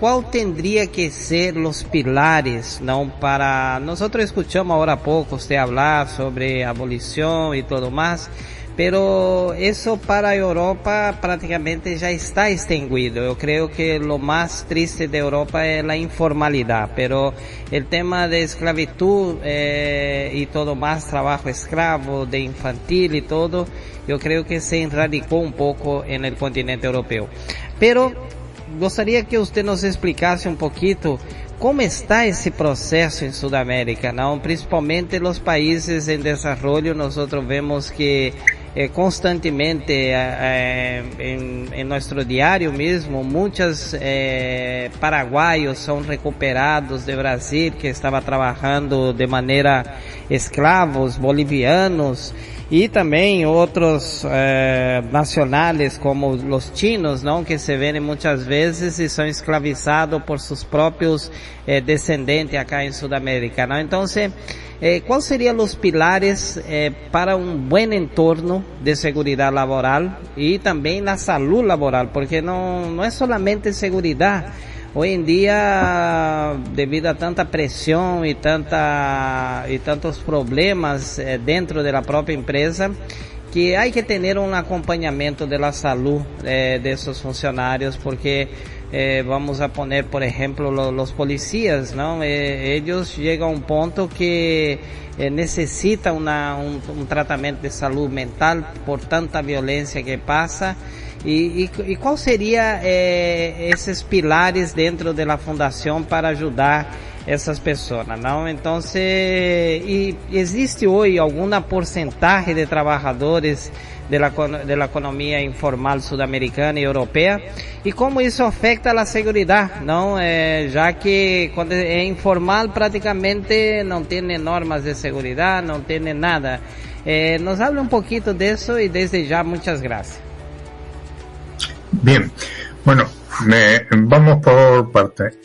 ¿cuál tendría que ser los pilares, no? Para nosotros escuchamos ahora poco usted hablar sobre abolición y todo más, pero eso para Europa prácticamente ya está extinguido. Yo creo que lo más triste de Europa es la informalidad, pero el tema de esclavitud y todo más, trabajo esclavo, de infantil y todo, yo creo que se erradicó un poco en el continente europeo. Pero gostaria que usted nos explicasse um pouquinho como está esse processo em Sudamérica, não? Principalmente nos países em desenvolvimento. Nós vemos que constantemente em nosso diário mesmo, muitos paraguaios são recuperados de Brasil, que estava trabalhando de maneira escravos, bolivianos, e também outros nacionais como os chinos, não, que se vêem muitas vezes e são escravizados por seus próprios descendentes acá em Sudamérica, não? Então, quais seriam os pilares para um bom entorno de segurança laboral e também na saúde laboral, porque não é solamente segurança. Hoy en día, debido a tanta presión y tantos problemas dentro de la propia empresa, que hay que tener un acompañamiento de la salud de esos funcionarios, porque vamos a poner, por ejemplo, los policías, ¿no? Ellos llegan a un punto que necesitan un tratamiento de salud mental por tanta violencia que pasa. ¿Y cuál sería esos pilares dentro de la fundación para ayudar a esas personas, ¿no? Entonces, ¿y existe hoy alguna porcentaje de trabajadores de la economía informal sudamericana y europea? ¿Y cómo eso afecta a la seguridad, ¿no? Ya que cuando es informal prácticamente no tiene normas de seguridad, no tiene nada. Nos habla un poquito de eso y desde ya muchas gracias. Bien, bueno, vamos por partes.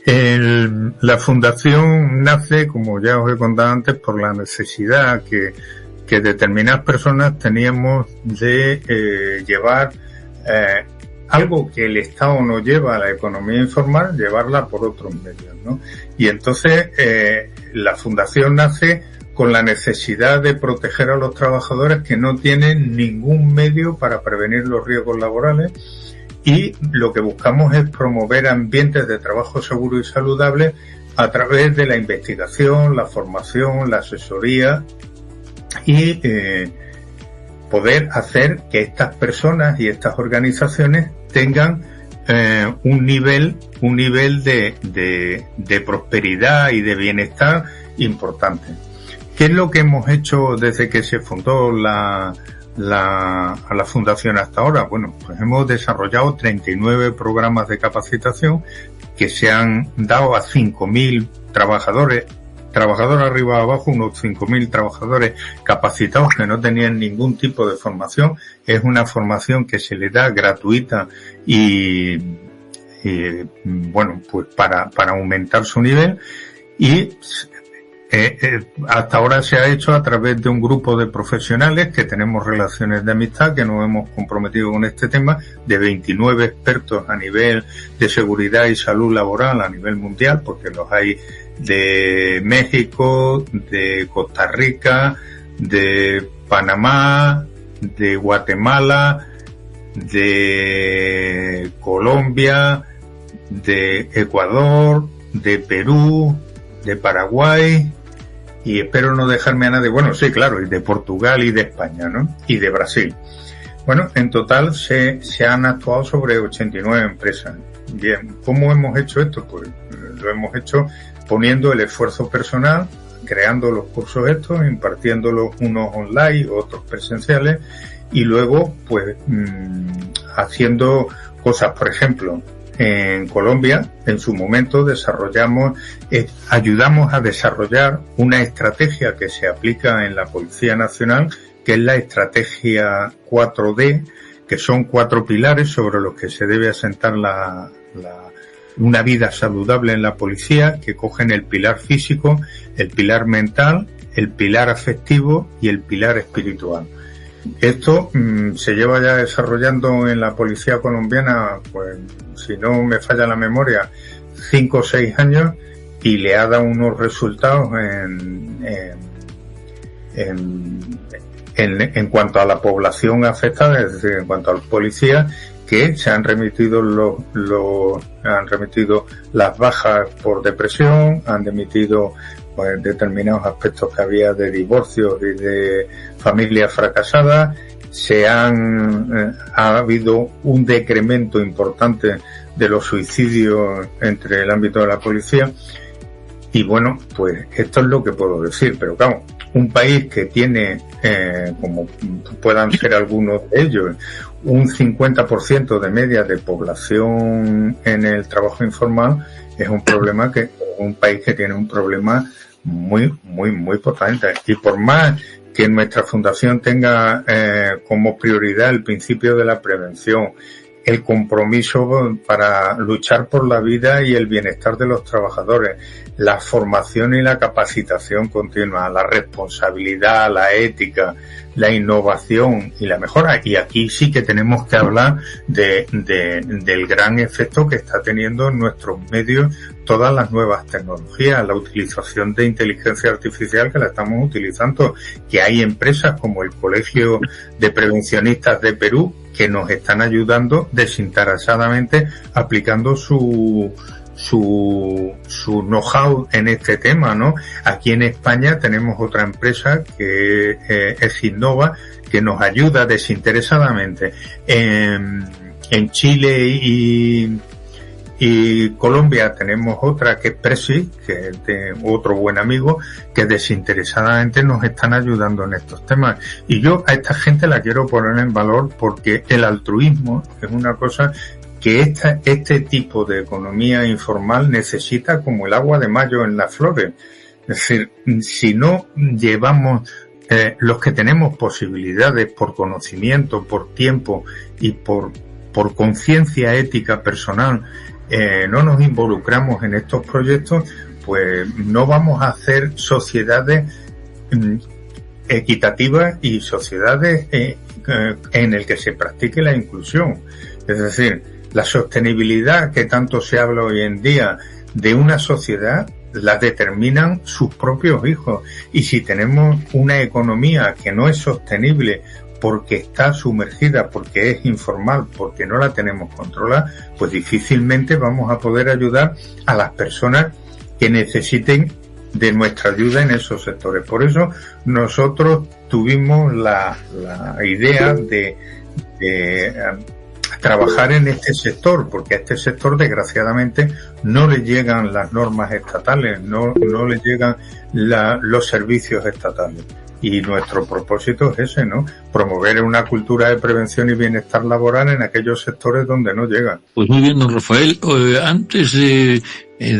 La fundación nace, como ya os he contado antes, por la necesidad que determinadas personas teníamos de llevar algo que el Estado no lleva a la economía informal, llevarla por otros medios, ¿no? Y entonces la fundación nace con la necesidad de proteger a los trabajadores que no tienen ningún medio para prevenir los riesgos laborales, y lo que buscamos es promover ambientes de trabajo seguro y saludable a través de la investigación, la formación, la asesoría y poder hacer que estas personas y estas organizaciones tengan un nivel de prosperidad y de bienestar importante. ¿Qué es lo que hemos hecho desde que se fundó la fundación hasta ahora? Bueno, pues hemos desarrollado 39 programas de capacitación que se han dado a 5.000 trabajadores arriba abajo, unos 5.000 trabajadores capacitados que no tenían ningún tipo de formación. Es una formación que se le da gratuita y bueno, pues para aumentar su nivel, y hasta ahora se ha hecho a través de un grupo de profesionales que tenemos relaciones de amistad, que nos hemos comprometido con este tema, de 29 expertos a nivel de seguridad y salud laboral a nivel mundial, porque los hay de México, de Costa Rica, de Panamá, de Guatemala, de Colombia, de Ecuador, de Perú, de Paraguay, y espero no dejarme a nadie, bueno, sí, claro, y de Portugal y de España, ¿no? Y de Brasil. Bueno, en total se han actuado sobre 89 empresas. Bien, ¿cómo hemos hecho esto? Pues lo hemos hecho poniendo el esfuerzo personal, creando los cursos estos, impartiéndolos unos online, otros presenciales, y luego, pues, haciendo cosas. Por ejemplo, en Colombia, en su momento, ayudamos a desarrollar una estrategia que se aplica en la Policía Nacional, que es la estrategia 4D, que son 4 pilares sobre los que se debe asentar una vida saludable en la policía, que cogen el pilar físico, el pilar mental, el pilar afectivo y el pilar espiritual. Esto se lleva ya desarrollando en la policía colombiana, pues si no me falla la memoria, 5 o 6 años, y le ha dado unos resultados en cuanto a la población afectada, es decir, en cuanto a los policías, que se han remitido han remitido las bajas por depresión, han remitido pues determinados aspectos que había de divorcios y de familias fracasadas. Ha habido un decremento importante de los suicidios entre el ámbito de la policía. Y bueno, pues esto es lo que puedo decir, pero claro, un país que tiene, como puedan ser algunos de ellos, un 50% de media de población en el trabajo informal, es un país que tiene un problema muy potente. Y por más que nuestra fundación tenga como prioridad el principio de la prevención, el compromiso para luchar por la vida y el bienestar de los trabajadores, la formación y la capacitación continua, la responsabilidad, la ética, la innovación y la mejora. Y aquí sí que tenemos que hablar del gran efecto que está teniendo en nuestros medios todas las nuevas tecnologías, la utilización de inteligencia artificial, que la estamos utilizando, que hay empresas como el Colegio de Prevencionistas de Perú que nos están ayudando desinteresadamente aplicando su know-how en este tema, ¿no? Aquí en España tenemos otra empresa que es Innova, que nos ayuda desinteresadamente. En Chile y Colombia tenemos otra que es Presi, que es de otro buen amigo, que desinteresadamente nos están ayudando en estos temas. Y yo a esta gente la quiero poner en valor, porque el altruismo es una cosa que este tipo de economía informal necesita como el agua de mayo en las flores. Es decir, si no llevamos los que tenemos posibilidades por conocimiento, por tiempo y por conciencia ética personal, no nos involucramos en estos proyectos, pues no vamos a hacer sociedades equitativas y sociedades en el que se practique la inclusión. Es decir, la sostenibilidad que tanto se habla hoy en día de una sociedad la determinan sus propios hijos. Y si tenemos una economía que no es sostenible porque está sumergida, porque es informal, porque no la tenemos controlada, pues difícilmente vamos a poder ayudar a las personas que necesiten de nuestra ayuda en esos sectores. Por eso nosotros tuvimos la idea de trabajar en este sector, porque a este sector desgraciadamente no le llegan las normas estatales, no le llegan los servicios estatales. Y nuestro propósito es ese, ¿no? Promover una cultura de prevención y bienestar laboral en aquellos sectores donde no llegan. Pues muy bien, don Rafael. Antes de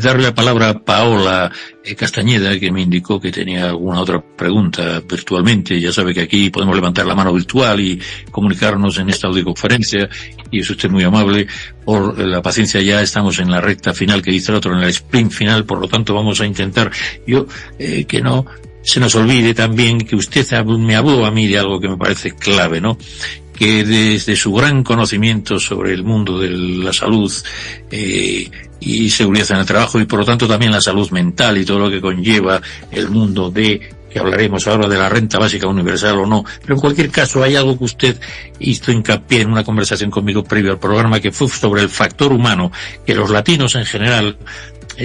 darle la palabra a Paola Castañeda, que me indicó que tenía alguna otra pregunta virtualmente, ya sabe que aquí podemos levantar la mano virtual y comunicarnos en esta audioconferencia, y es usted muy amable por la paciencia. Ya estamos en la recta final, que dice el otro, en el sprint final, por lo tanto vamos a intentar que no se nos olvide también que usted me habló a mí de algo que me parece clave, ¿no? Que desde su gran conocimiento sobre el mundo de la salud y seguridad en el trabajo, y por lo tanto también la salud mental y todo lo que conlleva el mundo que hablaremos ahora de la renta básica universal o no, pero en cualquier caso hay algo que usted hizo hincapié en una conversación conmigo previo al programa, que fue sobre el factor humano, que los latinos en general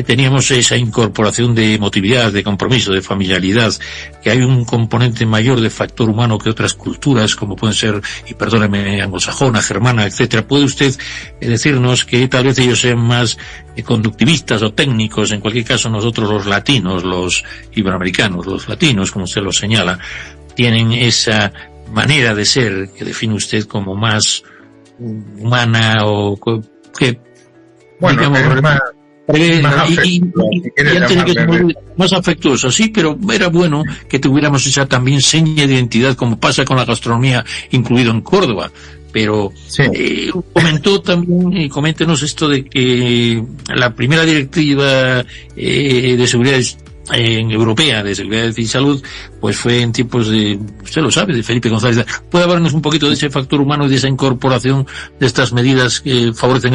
teníamos esa incorporación de emotividad, de compromiso, de familiaridad, que hay un componente mayor de factor humano que otras culturas, como pueden ser, y perdóneme, anglosajona, germana, etcétera. ¿Puede usted decirnos que tal vez ellos sean más conductivistas o técnicos? En cualquier caso, nosotros los latinos, los iberoamericanos, los latinos, como usted lo señala, tienen esa manera de ser que define usted como más humana o que, bueno, digamos, más afectuoso, sí, pero era bueno que tuviéramos esa también seña de identidad, como pasa con la gastronomía, incluido en Córdoba. Pero sí. Comentó también, coméntenos esto de que la primera directiva de seguridad europea de seguridad y salud, pues fue en tiempos de, usted lo sabe, de Felipe González. ¿Puede hablarnos un poquito de ese factor humano y de esa incorporación de estas medidas que favorecen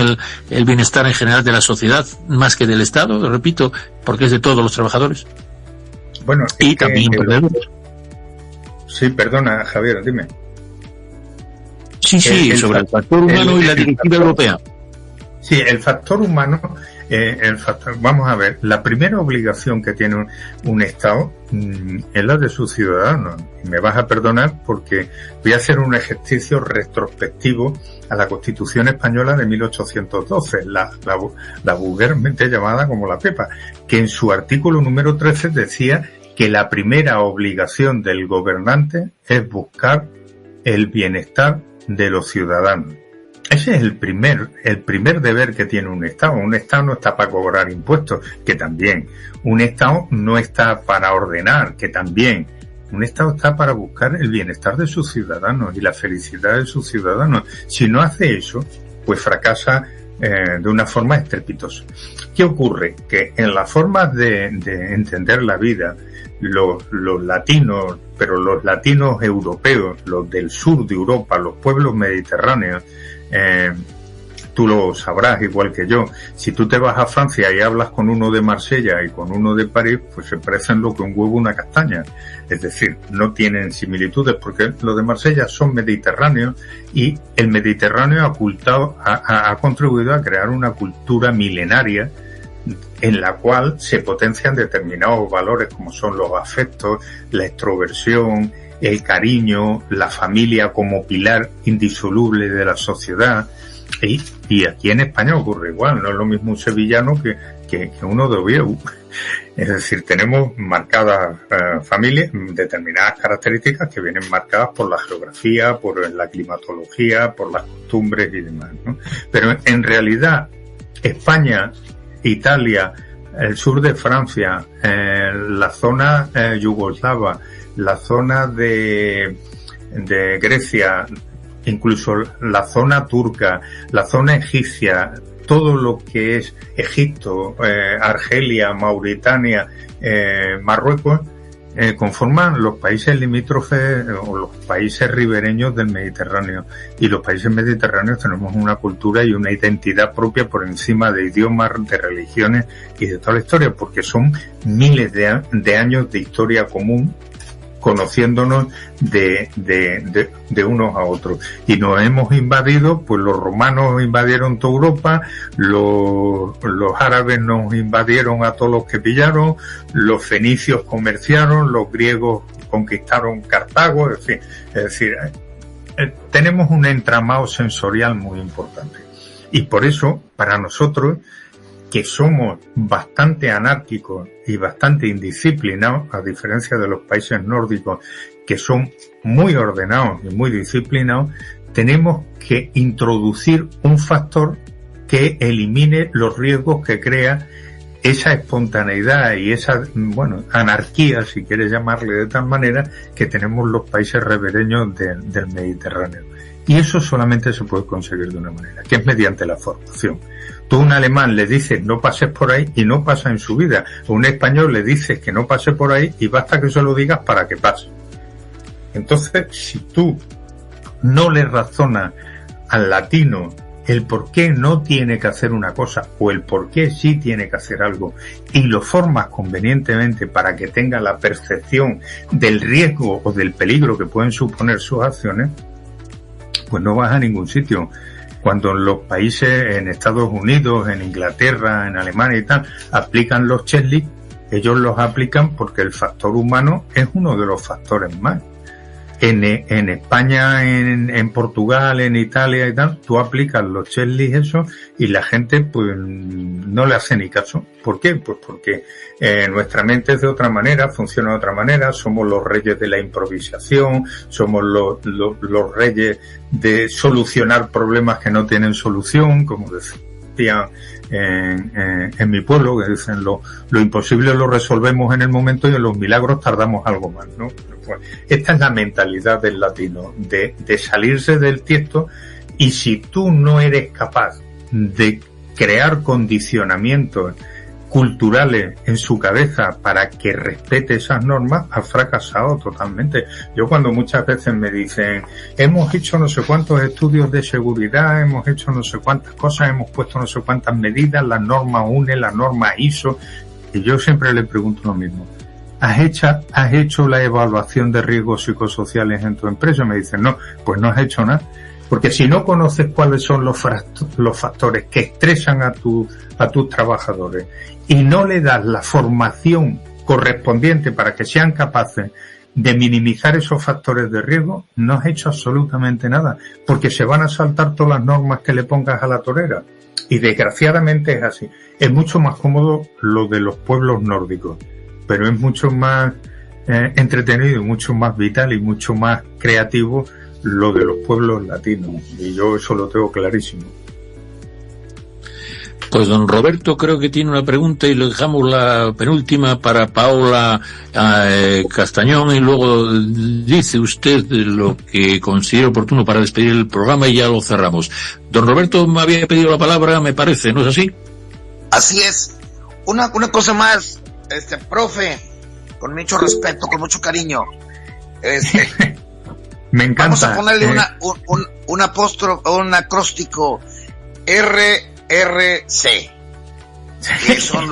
el bienestar en general de la sociedad, más que del Estado? Repito, porque es de todos los trabajadores. Bueno, y también sí, perdona, Javier, dime. Sí, sobre el factor humano y la directiva europea. Sí, el factor humano, vamos a ver, la primera obligación que tiene un Estado es la de sus ciudadanos. Y me vas a perdonar porque voy a hacer un ejercicio retrospectivo a la Constitución Española de 1812, la vulgarmente llamada como la Pepa, que en su artículo número 13 decía que la primera obligación del gobernante es buscar el bienestar de los ciudadanos. Ese es el primer deber que tiene un Estado. Un Estado no está para cobrar impuestos, que también. Un Estado no está para ordenar, que también. Un Estado está para buscar el bienestar de sus ciudadanos y la felicidad de sus ciudadanos. Si no hace eso, pues fracasa de una forma estrepitosa. ¿Qué ocurre? Que en la forma de entender la vida, los latinos, pero los latinos europeos, los del sur de Europa, los pueblos mediterráneos, tú lo sabrás igual que yo. Si tú te vas a Francia y hablas con uno de Marsella y con uno de París, pues se parecen lo que un huevo una castaña. Es decir, no tienen similitudes porque los de Marsella son mediterráneos y el Mediterráneo ha contribuido a crear una cultura milenaria en la cual se potencian determinados valores como son los afectos, la extroversión, el cariño, la familia como pilar indisoluble de la sociedad. Y aquí en España ocurre igual, no es lo mismo un sevillano que uno de Oviedo. Es decir, tenemos marcadas familias, determinadas características que vienen marcadas por la geografía, por la climatología, por las costumbres y demás, ¿no? Pero en realidad España, Italia, el sur de Francia, la zona yugoslava, la zona de Grecia, incluso la zona turca, la zona egipcia, todo lo que es Egipto, Argelia, Mauritania, Marruecos, conforman los países limítrofes o los países ribereños del Mediterráneo. Y los países mediterráneos tenemos una cultura y una identidad propia por encima de idiomas, de religiones y de toda la historia, porque son miles de años de historia común conociéndonos de unos a otros. Y nos hemos invadido, pues los romanos invadieron toda Europa, los árabes nos invadieron a todos los que pillaron, los fenicios comerciaron, los griegos conquistaron Cartago, en fin, es decir, tenemos un entramado sensorial muy importante. Y por eso, para nosotros, que somos bastante anárquicos y bastante indisciplinados, a diferencia de los países nórdicos, que son muy ordenados y muy disciplinados, tenemos que introducir un factor que elimine los riesgos que crea esa espontaneidad y esa, anarquía, si quieres llamarle de tal manera, que tenemos los países ribereños del Mediterráneo. Y eso solamente se puede conseguir de una manera, que es mediante la formación. Tú a un alemán le dices no pases por ahí y no pasa en su vida. A un español le dices que no pase por ahí y basta que se lo digas para que pase. Entonces, si tú no le razonas al latino el por qué no tiene que hacer una cosa o el por qué sí tiene que hacer algo y lo formas convenientemente para que tenga la percepción del riesgo o del peligro que pueden suponer sus acciones, pues no vas a ningún sitio. Cuando en los países, en Estados Unidos, en Inglaterra, en Alemania y tal, aplican los checklists, ellos los aplican porque el factor humano es uno de los factores más. En España, en Portugal, en Italia y tal, tú aplicas los checklists eso y la gente pues no le hace ni caso. ¿Por qué? Pues porque nuestra mente es de otra manera, funciona de otra manera, somos los reyes de la improvisación, somos los reyes de solucionar problemas que no tienen solución, como decían en mi pueblo, que dicen lo imposible lo resolvemos en el momento y en los milagros tardamos algo más, ¿no? Pues esta es la mentalidad del latino, de salirse del tiesto, y si tú no eres capaz de crear condicionamientos culturales en su cabeza para que respete esas normas, has fracasado totalmente. Yo cuando muchas veces me dicen, hemos hecho no sé cuántos estudios de seguridad, hemos hecho no sé cuántas cosas, hemos puesto no sé cuántas medidas, la norma UNE, la norma ISO, y yo siempre le pregunto lo mismo. ¿Has hecho la evaluación de riesgos psicosociales en tu empresa? Me dicen, no, pues no has hecho nada. Porque si no conoces cuáles son los factores que estresan a tus trabajadores y no le das la formación correspondiente para que sean capaces de minimizar esos factores de riesgo, no has hecho absolutamente nada, porque se van a saltar todas las normas que le pongas a la torera. Y desgraciadamente es así. Es mucho más cómodo lo de los pueblos nórdicos, pero es mucho más entretenido, mucho más vital y mucho más creativo lo de los pueblos latinos, y yo eso lo tengo clarísimo. Pues don Roberto creo que tiene una pregunta y le dejamos la penúltima para Paola Castañón, y luego dice usted lo que considere oportuno para despedir el programa y ya lo cerramos. Don Roberto me había pedido la palabra, me parece, ¿no es así? Así es. Una cosa más, profe, con mucho respeto, con mucho cariño, me encanta. Vamos a ponerle un apóstrofe, un acróstico RRC. Que son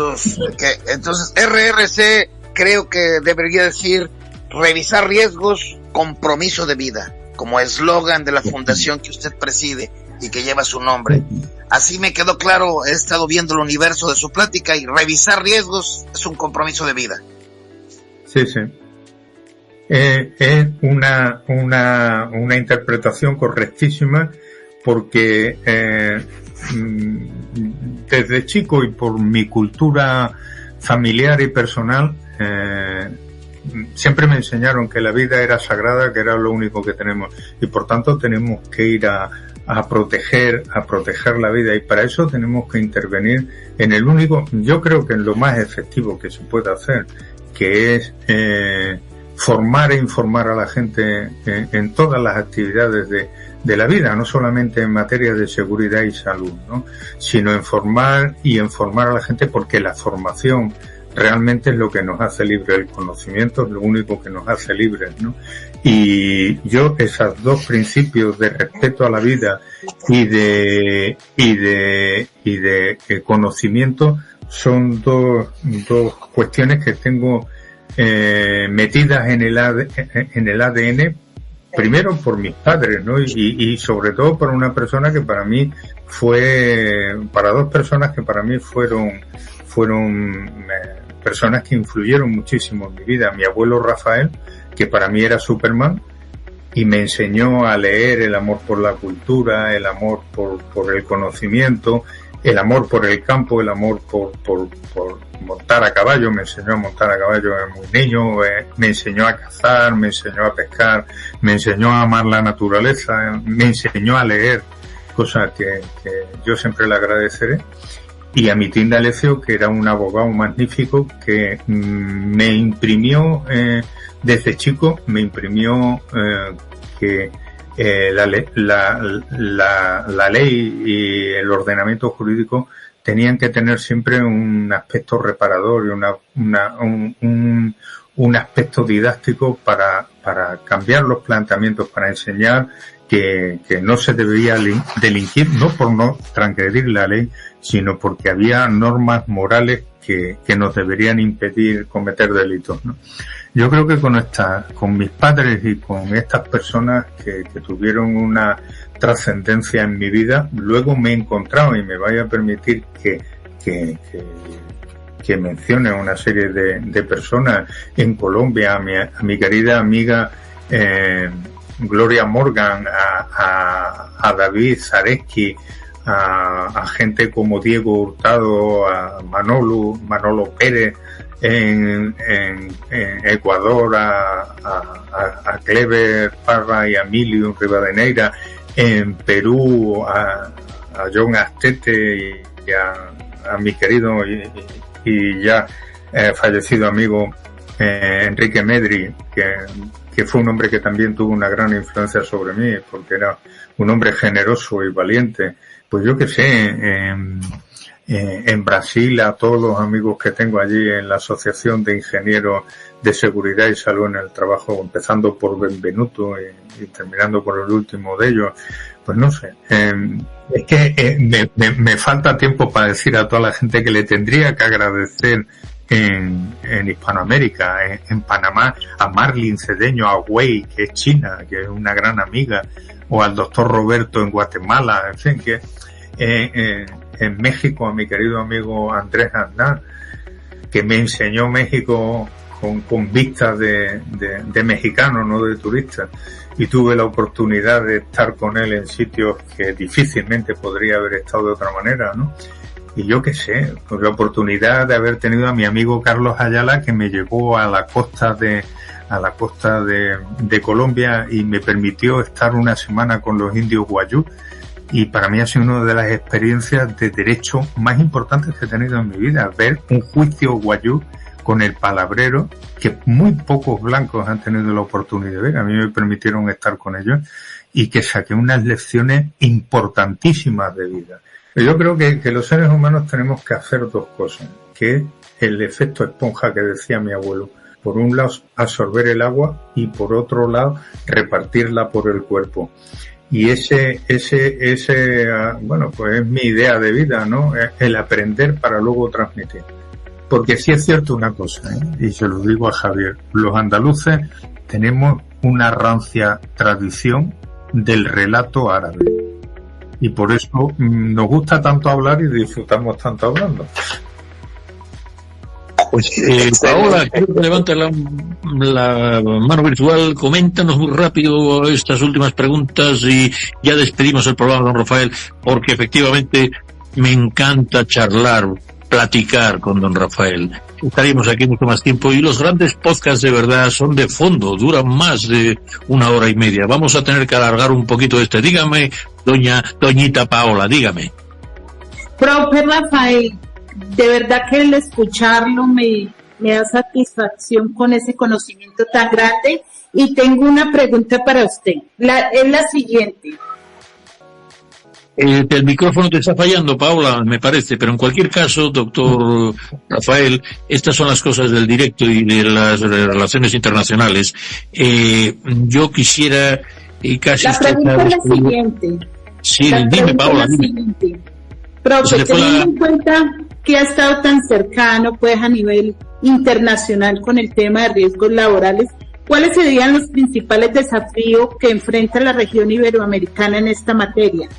entonces, RRC creo que debería decir revisar riesgos, compromiso de vida, como eslogan de la fundación que usted preside y que lleva su nombre. Así me quedó claro, he estado viendo el universo de su plática, y revisar riesgos es un compromiso de vida. Sí, sí. Es una interpretación correctísima, porque desde chico y por mi cultura familiar y personal siempre me enseñaron que la vida era sagrada, que era lo único que tenemos, y por tanto tenemos que ir a proteger la vida, y para eso tenemos que intervenir en el único, yo creo que en lo más efectivo que se puede hacer, que es formar e informar a la gente en todas las actividades de la vida, no solamente en materia de seguridad y salud, ¿no? Sino informar a la gente, porque la formación realmente es lo que nos hace libres, el conocimiento es lo único que nos hace libres, ¿no? Y yo, esos dos principios de respeto a la vida y de conocimiento son dos cuestiones que tengo metidas en el ADN, primero por mis padres, ¿no? Y sobre todo por una persona que para mí para dos personas que para mí fueron personas que influyeron muchísimo en mi vida. Mi abuelo Rafael, que para mí era Superman, y me enseñó a leer el amor por la cultura, el amor por el conocimiento, el amor por el campo, el amor por montar a caballo. Me enseñó a montar a caballo desde muy niño, me enseñó a cazar, me enseñó a pescar, me enseñó a amar la naturaleza, me enseñó a leer, cosas que yo siempre le agradeceré. Y a mi tío D'Alessio, que era un abogado magnífico, que me imprimió desde chico, que la ley y el ordenamiento jurídico tenían que tener siempre un aspecto reparador y un aspecto didáctico para cambiar los planteamientos, para enseñar que no se debía delinquir, no por no transgredir la ley, sino porque había normas morales que nos deberían impedir cometer delitos, ¿no? Yo creo que con mis padres y con estas personas que tuvieron una trascendencia en mi vida, luego me he encontrado, y me vaya a permitir que mencione una serie de personas en Colombia, a mi querida amiga Gloria Morgan, a David Zareski, a gente como Diego Hurtado, a Manolo Pérez en Ecuador, a Clever Parra y a Emilio Rivadeneira, en Perú a John Astete y a mi querido y ya fallecido amigo Enrique Medri, que fue un hombre que también tuvo una gran influencia sobre mí, porque era un hombre generoso y valiente. Pues yo que sé, en Brasil, a todos los amigos que tengo allí en la Asociación de Ingenieros de Seguridad y Salud en el Trabajo, empezando por Benvenuto y terminando por el último de ellos, pues no sé. Es que me falta tiempo para decir a toda la gente que le tendría que agradecer en Hispanoamérica, en Panamá, a Marlin Cedeño, a Wei, que es china, que es una gran amiga, o al doctor Roberto en Guatemala, en fin, que en México a mi querido amigo Andrés Aznar, que me enseñó México con vistas de mexicano, no de turista, y tuve la oportunidad de estar con él en sitios que difícilmente podría haber estado de otra manera, ¿no? Y yo qué sé, pues la oportunidad de haber tenido a mi amigo Carlos Ayala, que me llevó a la costa de Colombia y me permitió estar una semana con los indios guayú, y para mí ha sido una de las experiencias de derecho más importantes que he tenido en mi vida, ver un juicio guayú con el palabrero, que muy pocos blancos han tenido la oportunidad de ver. A mí me permitieron estar con ellos y que saqué unas lecciones importantísimas de vida. Yo creo que los seres humanos tenemos que hacer dos cosas, que es el efecto esponja que decía mi abuelo. Por un lado, absorber el agua, y por otro lado, repartirla por el cuerpo. Y bueno, pues es mi idea de vida, ¿no? El aprender para luego transmitir. Porque sí es cierto una cosa, y se lo digo a Javier, los andaluces tenemos una rancia tradición del relato árabe. Y por eso nos gusta tanto hablar y disfrutamos tanto hablando. Pues Paola, quiero que levante la mano virtual. Coméntanos muy rápido estas últimas preguntas y ya despedimos el programa, don Rafael, porque efectivamente me encanta charlar, platicar con don Rafael. Estaríamos aquí mucho más tiempo, y los grandes podcasts de verdad son de fondo, duran más de 1 hora y media. Vamos a tener que alargar un poquito este. Dígame, doñita Paola, dígame. Profe Rafael, de verdad que el escucharlo me da satisfacción con ese conocimiento tan grande, y tengo una pregunta para usted. Es la siguiente. El micrófono te está fallando, Paola, me parece, pero en cualquier caso, doctor Rafael, estas son las cosas del directo y de las relaciones internacionales. Yo quisiera casi... La pregunta es la siguiente. Sí, dime, Paola, dime. Profe, que ha estado tan cercano pues a nivel internacional con el tema de riesgos laborales, ¿cuáles serían los principales desafíos que enfrenta la región iberoamericana en esta materia?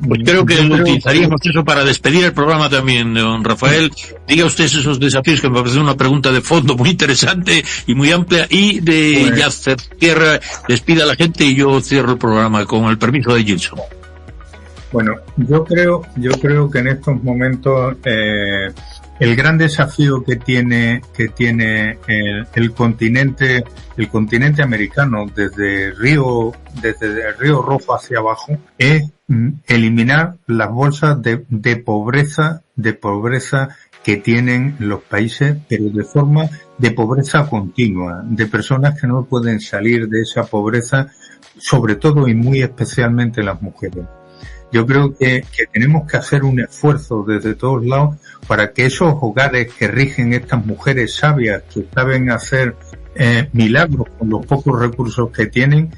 Pues creo que utilizaríamos eso para despedir el programa también, don Rafael. Diga usted esos desafíos, que me parece una pregunta de fondo muy interesante y muy amplia, y ya cierra, despida a la gente y yo cierro el programa con el permiso de Gilson. Bueno, yo creo que en estos momentos el gran desafío que tiene el continente americano desde el Río Rojo hacia abajo es eliminar las bolsas de pobreza que tienen los países, pero de forma de pobreza continua, de personas que no pueden salir de esa pobreza, sobre todo y muy especialmente las mujeres. Yo creo que tenemos que hacer un esfuerzo desde todos lados para que esos hogares que rigen estas mujeres sabias, que saben hacer milagros con los pocos recursos que tienen,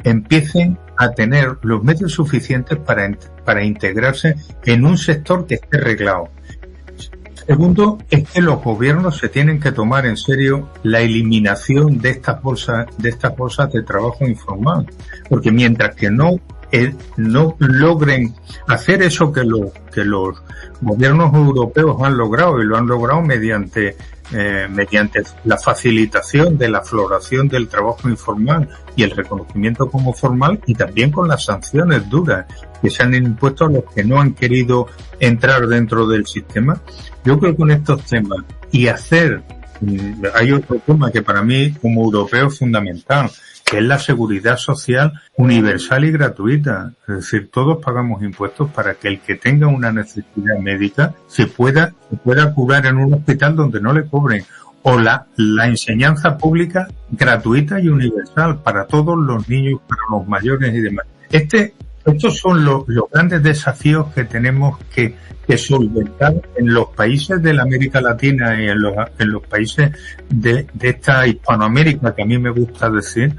empiecen a tener los medios suficientes para integrarse en un sector que esté reglado. Segundo, es que los gobiernos se tienen que tomar en serio la eliminación de estas bolsas de trabajo informal, porque mientras que no logren hacer eso que los gobiernos europeos han logrado, y lo han logrado mediante la facilitación de la afloración del trabajo informal y el reconocimiento como formal, y también con las sanciones duras que se han impuesto a los que no han querido entrar dentro del sistema. Yo creo que con estos temas hay otro tema que para mí como europeo es fundamental, que es la seguridad social universal y gratuita. Es decir, todos pagamos impuestos para que el que tenga una necesidad médica se pueda curar en un hospital donde no le cobren. O la enseñanza pública gratuita y universal para todos los niños, para los mayores y demás. Estos son los grandes desafíos que tenemos que solventar en los países de la América Latina y en los países de esta Hispanoamérica, que a mí me gusta decir,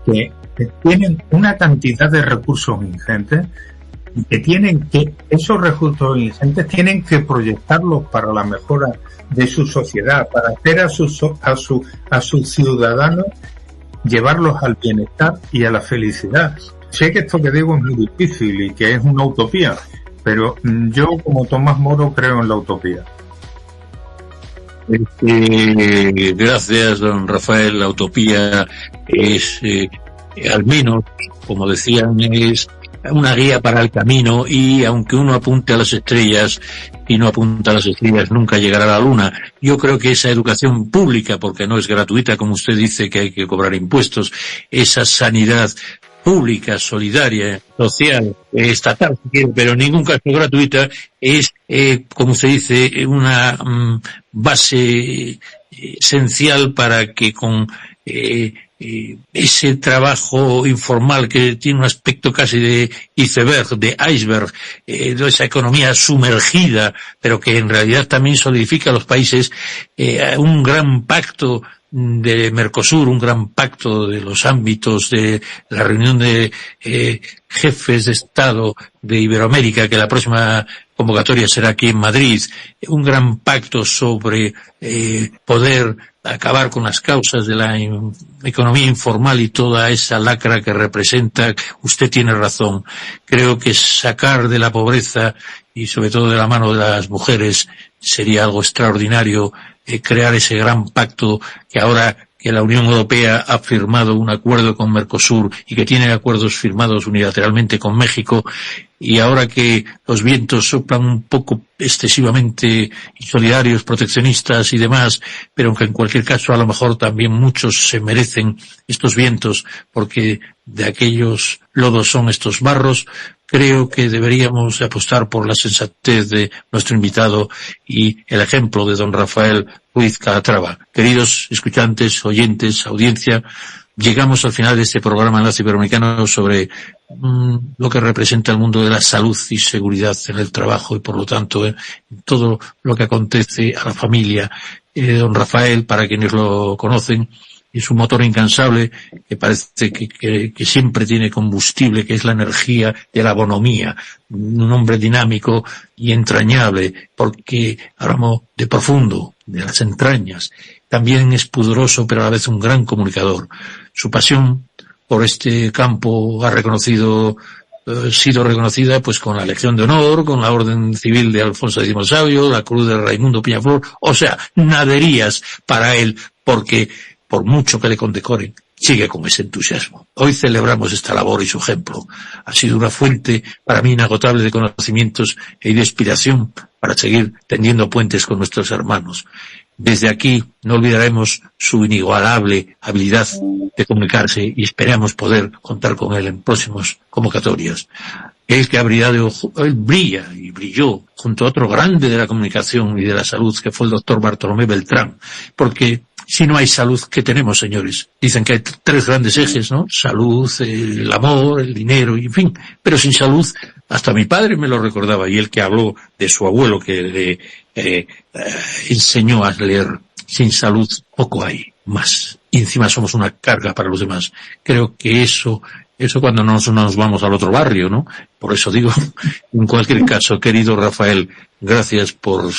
que tienen una cantidad de recursos ingentes y que esos recursos ingentes tienen que proyectarlos para la mejora de su sociedad, para hacer a sus ciudadanos, llevarlos al bienestar y a la felicidad. Sé que esto que digo es muy difícil y que es una utopía, pero yo, como Tomás Moro, creo en la utopía. Gracias, don Rafael. La utopía es, al menos, como decían, es una guía para el camino, y aunque uno apunte a las estrellas y no apunta a las estrellas, nunca llegará a la luna. Yo creo que esa educación pública, porque no es gratuita, como usted dice, que hay que cobrar impuestos, esa sanidad pública, solidaria, social, estatal, si quiere, pero en ningún caso gratuita, es, como se dice, una base esencial para que con ese trabajo informal, que tiene un aspecto casi de iceberg, de esa economía sumergida, pero que en realidad también solidifica a los países, un gran pacto de Mercosur, un gran pacto de los ámbitos de la reunión de jefes de Estado de Iberoamérica, que la próxima convocatoria será aquí en Madrid, un gran pacto sobre poder acabar con las causas de la economía informal y toda esa lacra que representa. Usted tiene razón. Creo que sacar de la pobreza, y sobre todo de la mano de las mujeres, sería algo extraordinario. Crear ese gran pacto, que ahora que la Unión Europea ha firmado un acuerdo con Mercosur y que tiene acuerdos firmados unilateralmente con México, y ahora que los vientos soplan un poco excesivamente insolidarios, proteccionistas y demás, pero que en cualquier caso a lo mejor también muchos se merecen estos vientos, porque de aquellos lodos son estos barros. Creo que deberíamos apostar por la sensatez de nuestro invitado y el ejemplo de don Rafael Ruiz Calatrava. Queridos escuchantes, oyentes, audiencia, llegamos al final de este programa Enlace Iberoamericano sobre lo que representa el mundo de la salud y seguridad en el trabajo, y por lo tanto todo lo que acontece a la familia. Don Rafael, para quienes lo conocen, y su motor incansable, que parece que siempre tiene combustible, que es la energía de la bonomía. Un hombre dinámico y entrañable, porque hablamos de profundo, de las entrañas. También es pudoroso, pero a la vez un gran comunicador. Su pasión por este campo ha sido reconocida pues con la Legión de Honor, con la Orden Civil de Alfonso X el Sabio, la Cruz de Raimundo Peñaflor, o sea, naderías para él, porque por mucho que le condecoren, sigue con ese entusiasmo. Hoy celebramos esta labor y su ejemplo. Ha sido una fuente para mí inagotable de conocimientos y de inspiración para seguir tendiendo puentes con nuestros hermanos. Desde aquí no olvidaremos su inigualable habilidad de comunicarse y esperamos poder contar con él en próximas convocatorias. Él que él brilla y brilló junto a otro grande de la comunicación y de la salud, que fue el doctor Bartolomé Beltrán, porque si no hay salud, ¿qué tenemos, señores? Dicen que hay 3 grandes ejes, ¿no? Salud, el amor, el dinero, y en fin. Pero sin salud, hasta mi padre me lo recordaba, y él que habló de su abuelo que le enseñó a leer, sin salud poco hay más. Y encima somos una carga para los demás. Creo que eso cuando no nos vamos al otro barrio, ¿no? Por eso digo, en cualquier caso, querido Rafael, gracias por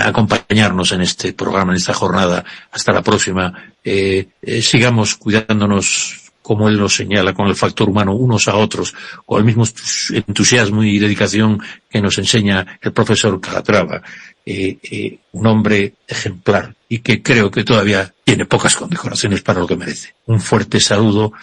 acompañarnos en este programa, en esta jornada. Hasta la próxima. Sigamos cuidándonos, como él nos señala, con el factor humano unos a otros, con el mismo entusiasmo y dedicación que nos enseña el profesor Calatrava, un hombre ejemplar y que creo que todavía tiene pocas condecoraciones para lo que merece. Un fuerte saludo.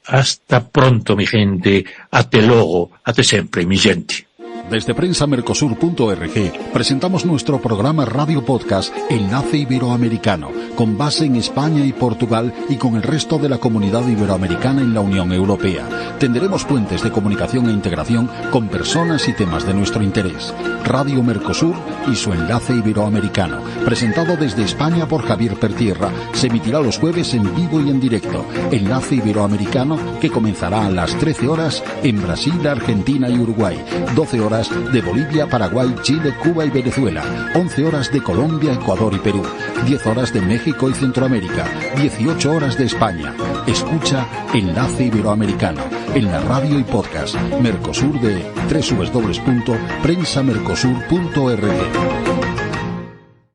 Hasta pronto, mi gente. Ate logo, ate sempre, mi gente. Desde prensamercosur.org presentamos nuestro programa Radio Podcast Enlace Iberoamericano, con base en España y Portugal y con el resto de la comunidad iberoamericana en la Unión Europea. Tendremos puentes de comunicación e integración con personas y temas de nuestro interés. Radio Mercosur y su Enlace Iberoamericano, presentado desde España por Javier Pertierra, se emitirá los jueves en vivo y en directo. Enlace Iberoamericano, que comenzará a las 13 horas en Brasil, Argentina y Uruguay, 12 horas de Bolivia, Paraguay, Chile, Cuba y Venezuela, 11 horas de Colombia, Ecuador y Perú, 10 horas de México y Centroamérica, 18 horas de España. Escucha Enlace Iberoamericano en la radio y podcast Mercosur de www.prensamercosur.org.